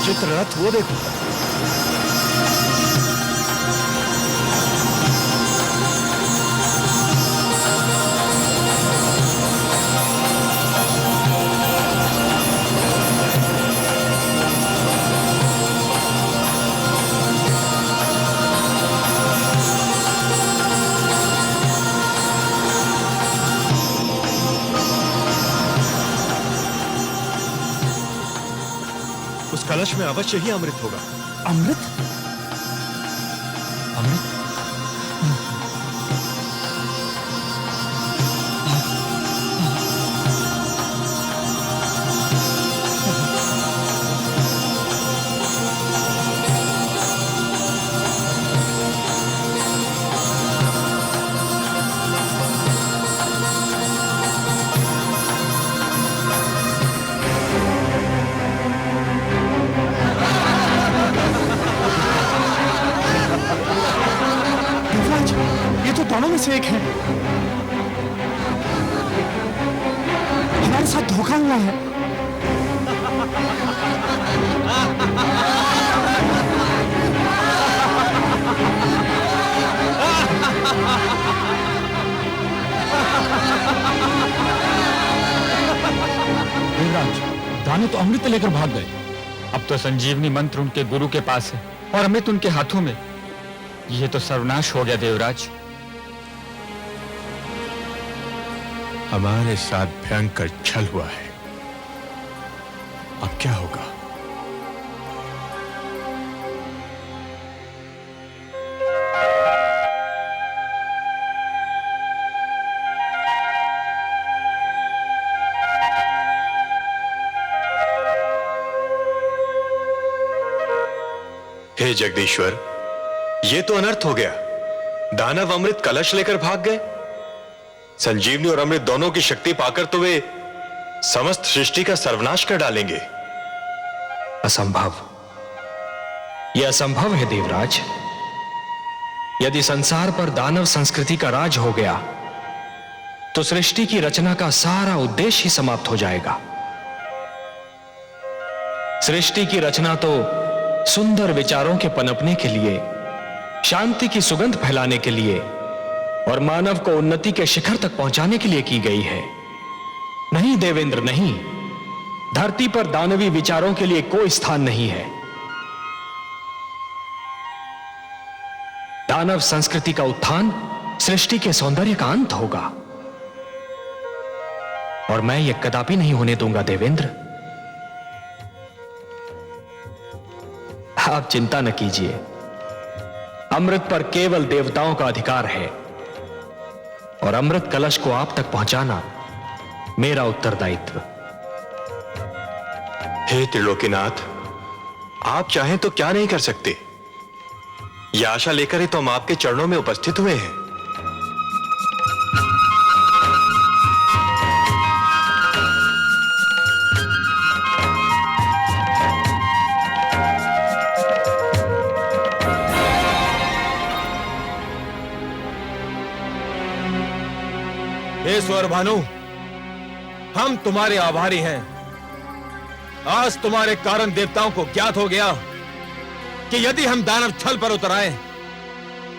चित्ररथ वो देखो। उस कलश में अवश्य ही अमृत होगा। अमृत? अमृत? दोनों में से एक है। हमारे साथ धोखा हुआ है। अमृत लेकर भाग गए। अब तो संजीवनी मंत्र उनके गुरु के पास है और अमृत उनके हाथों में। यह तो सर्वनाश हो गया देवराज। हमारे साथ भयंकर छल हुआ है, अब क्या होगा? हे जगदीश्वर, ये तो अनर्थ हो गया। दानव अमृत कलश लेकर भाग गए। संजीवनी और अमृत दोनों की शक्ति पाकर तो वे समस्त सृष्टि का सर्वनाश कर डालेंगे। असंभव, यह असंभव है देवराज। यदि संसार पर दानव संस्कृति का राज हो गया तो सृष्टि की रचना का सारा उद्देश्य ही समाप्त हो जाएगा। सृष्टि की रचना तो सुंदर विचारों के पनपने के लिए, शांति की सुगंध फैलाने के लिए और मानव को उन्नति के शिखर तक पहुंचाने के लिए की गई है। नहीं देवेंद्र, नहीं। धरती पर दानवी विचारों के लिए कोई स्थान नहीं है। दानव संस्कृति का उत्थान सृष्टि के सौंदर्य का अंत होगा और मैं यह कदापि नहीं होने दूंगा देवेंद्र। आप चिंता न कीजिए, अमृत पर केवल देवताओं का अधिकार है और अमृत कलश को आप तक पहुंचाना मेरा उत्तरदायित्व। हे त्रिलोकीनाथ, आप चाहें तो क्या नहीं कर सकते। यह आशा लेकर ही तो हम आपके चरणों में उपस्थित हुए हैं। हे स्वर भानु, हम तुम्हारे आभारी हैं। आज तुम्हारे कारण देवताओं को ज्ञात हो गया कि यदि हम दानव छल पर उतर आए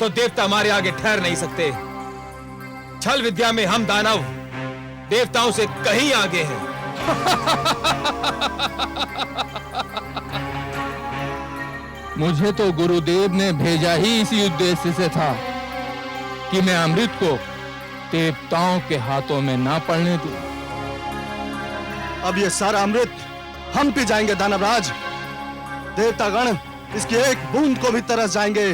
तो देवता हमारे आगे ठहर नहीं सकते। छल विद्या में हम दानव देवताओं से कहीं आगे हैं। मुझे तो गुरुदेव ने भेजा ही इसी उद्देश्य से था कि मैं अमृत को देवताओं के हाथों में ना पड़ने दूं। अब ये सारा अमृत हम पी जाएंगे दानवराज। देवतागण इसकी एक बूंद को भी तरस जाएंगे।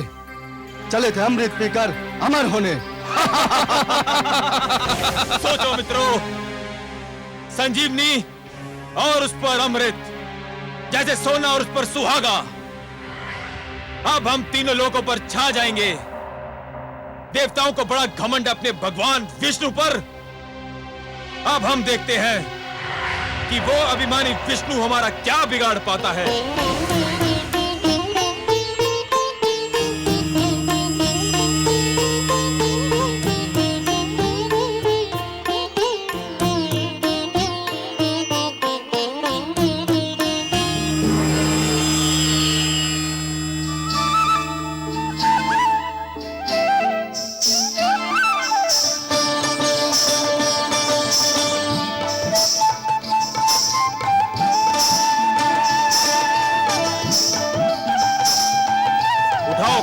चले थे अमृत पीकर अमर होने। सोचो मित्रों, संजीवनी और उस पर अमृत जैसे सोना और उस पर सुहागा। अब हम तीनों लोगों पर छा जाएंगे। देवताओं को बड़ा घमंड अपने भगवान विष्णु पर। अब हम देखते हैं कि वो अभिमानी विष्णु हमारा क्या बिगाड़ पाता है।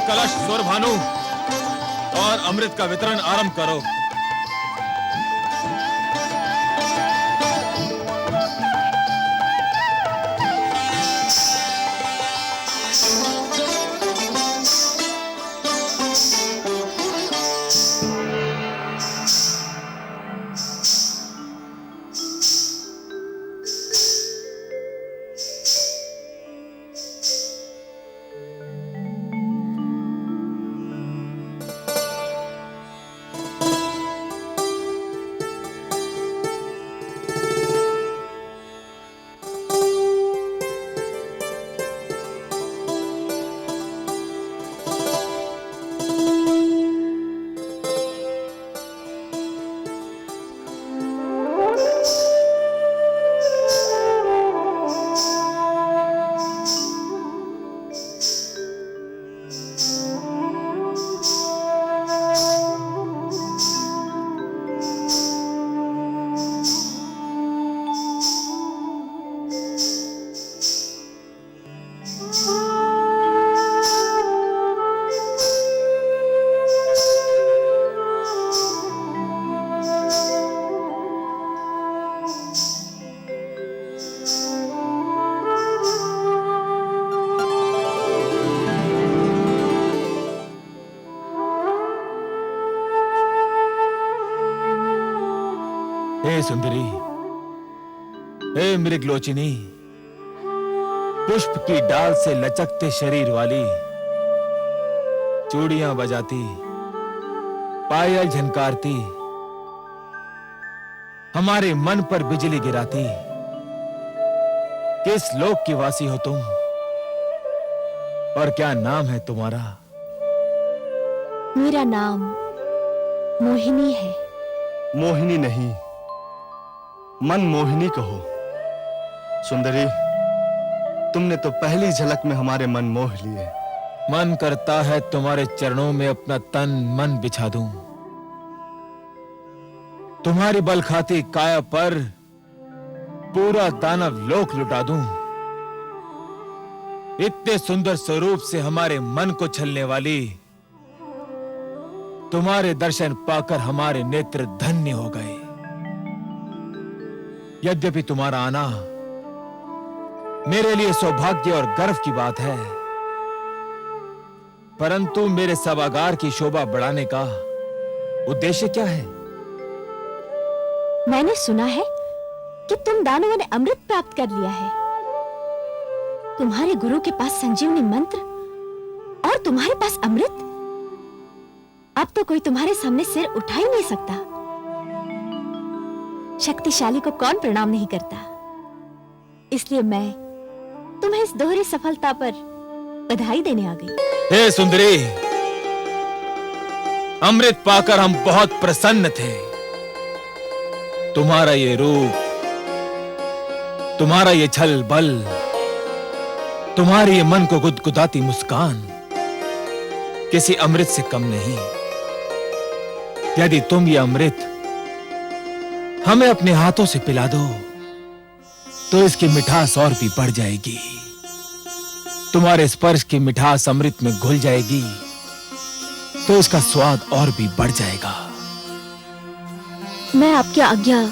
कलश स्वर भानु और अमृत का वितरण आरंभ करो। सुंदरी, हे मृगलोचिनी, पुष्प की डाल से लचकते शरीर वाली, चूड़ियां बजाती, पायल झनकारती, हमारे मन पर बिजली गिराती, किस लोक की वासी हो तुम और क्या नाम है तुम्हारा? मेरा नाम मोहिनी है। मोहिनी नहीं, मन मोहिनी कहो। सुंदरी, तुमने तो पहली झलक में हमारे मन मोह लिए। मन करता है तुम्हारे चरणों में अपना तन मन बिछा दूं, तुम्हारी बल खाती काया पर पूरा दानव लोक लुटा दूं। इतने सुंदर स्वरूप से हमारे मन को छलने वाली, तुम्हारे दर्शन पाकर हमारे नेत्र धन्य हो गए। यद्यपि तुम्हारा आना मेरे लिए सौभाग्य और गर्व की बात है, परंतु मेरे सभागार की शोभा बढ़ाने का उद्देश्य क्या है? मैंने सुना है कि तुम दानवों ने अमृत प्राप्त कर लिया है। तुम्हारे गुरु के पास संजीवनी मंत्र और तुम्हारे पास अमृत। अब तो कोई तुम्हारे सामने सिर उठा ही नहीं सकता। शक्तिशाली को कौन प्रणाम नहीं करता। इसलिए मैं तुम्हें इस दोहरी सफलता पर बधाई देने आ गई। हे सुंदरी, अमृत पाकर हम बहुत प्रसन्न थे। तुम्हारा ये रूप, तुम्हारा ये छल बल, तुम्हारी ये मन को गुदगुदाती मुस्कान किसी अमृत से कम नहीं। यदि तुम ये अमृत हमें अपने हाथों से पिला दो तो इसकी मिठास और भी बढ़ जाएगी। तुम्हारे स्पर्श की मिठास अमृत में घुल जाएगी तो इसका स्वाद और भी बढ़ जाएगा। मैं आपकी आज्ञा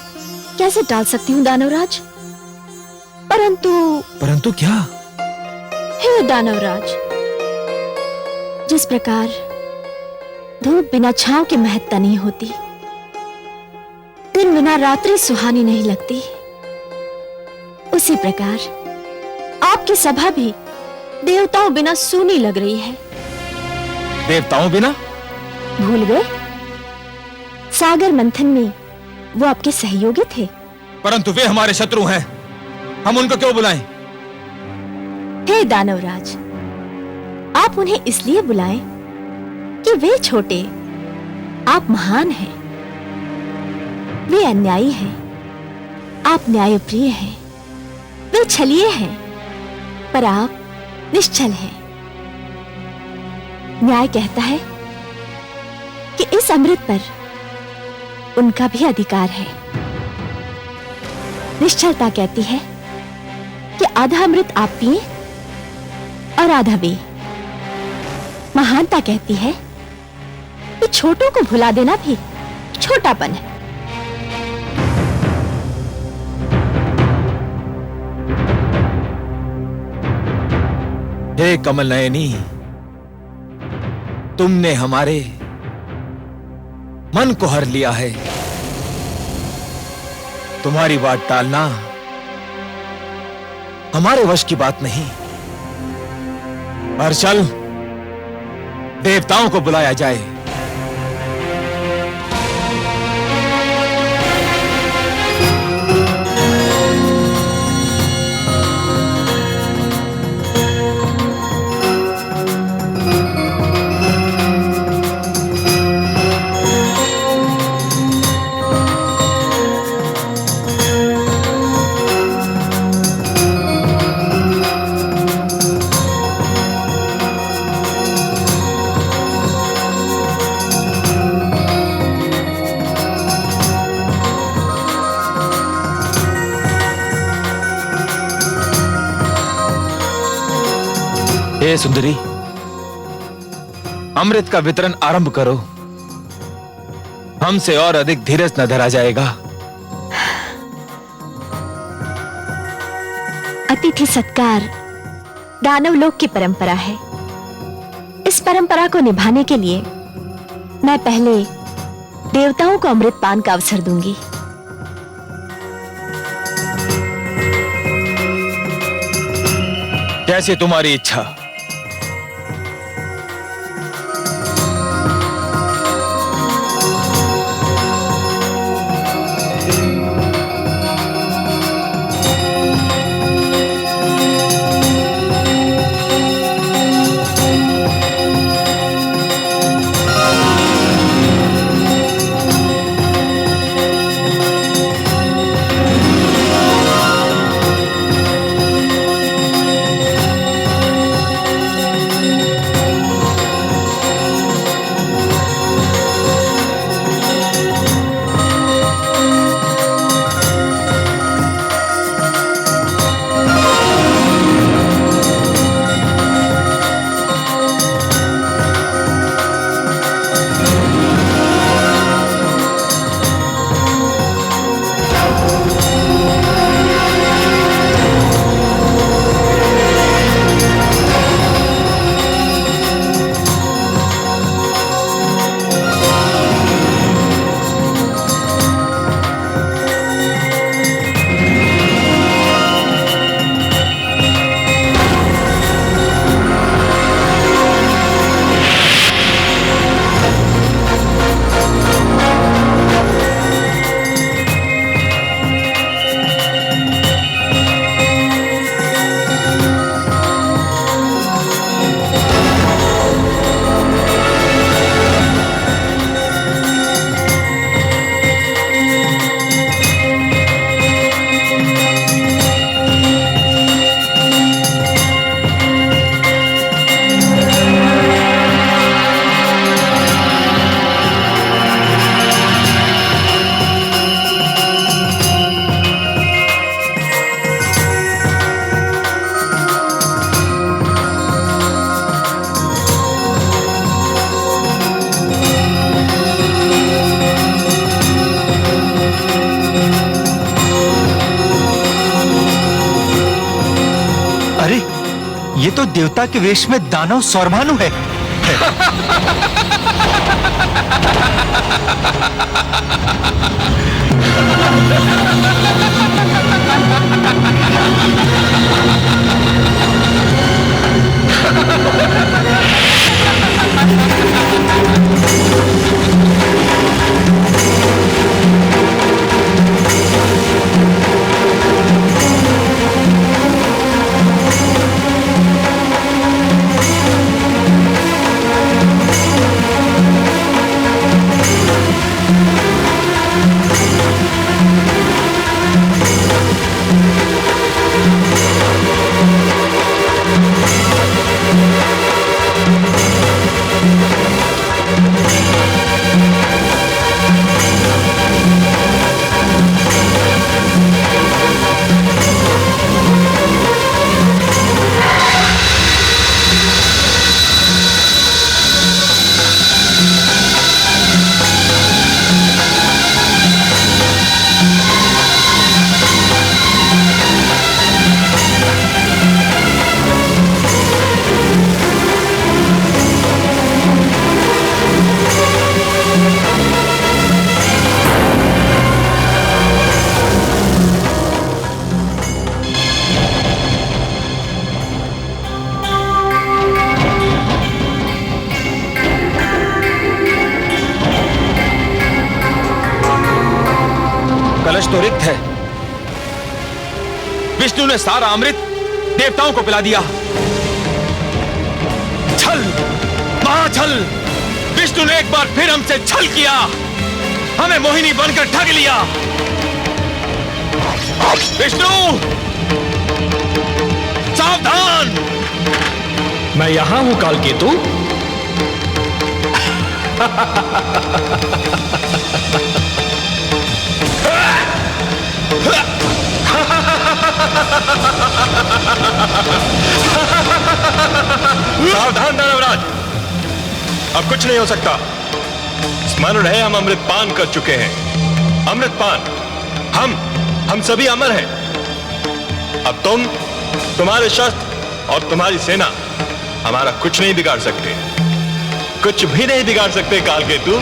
कैसे टाल सकती हूँ दानवराज? परंतु क्या? हे दानवराज, जिस प्रकार धूप बिना छांव के महत्ता नहीं होती, दिन बिना रात्रि सुहानी नहीं लगती, उसी प्रकार आपकी सभा भी देवताओं बिना सूनी लग रही है। देवताओं बिना? भूल गए? सागर मंथन में वो आपके सहयोगी थे। परंतु वे हमारे शत्रु हैं, हम उनको क्यों बुलाएं? हे दानवराज, आप उन्हें इसलिए बुलाएं कि वे छोटे, आप महान हैं। वे अन्यायी हैं, आप न्यायप्रिय हैं। वे छलिए हैं, पर आप निश्चल हैं। न्याय कहता है कि इस अमृत पर उनका भी अधिकार है। निश्चलता कहती है कि आधा अमृत आप पिए और आधा वे। महानता कहती है कि छोटों को भुला देना भी छोटापन है। हे कमल नयनी, तुमने हमारे मन को हर लिया है। तुम्हारी बात टालना हमारे वश की बात नहीं। और चल, देवताओं को बुलाया जाए। हे सुंदरी, अमृत का वितरण आरंभ करो। हमसे और अधिक धीरज न धरा जाएगा। अतिथि सत्कार दानवलोक की परंपरा है। इस परंपरा को निभाने के लिए मैं पहले देवताओं को अमृत पान का अवसर दूंगी। जैसे तुम्हारी इच्छा। ये तो देवता के वेश में दानव सौरभानु है। कलश तो रिक्त है। विष्णु ने सारा अमृत देवताओं को पिला दिया। छल, महाछल! विष्णु ने एक बार फिर हमसे छल किया, हमें मोहिनी बनकर ठग लिया। विष्णु, सावधान! मैं यहां हूं कालकेतु। सावधान दानवराज, अब कुछ नहीं हो सकता। स्मरण है, हम अमृतपान कर चुके हैं। अमृतपान, हम सभी अमर हैं। अब तुम, तुम्हारे शस्त्र और तुम्हारी सेना हमारा कुछ नहीं बिगाड़ सकते, कुछ भी नहीं बिगाड़ सकते कालकेतु।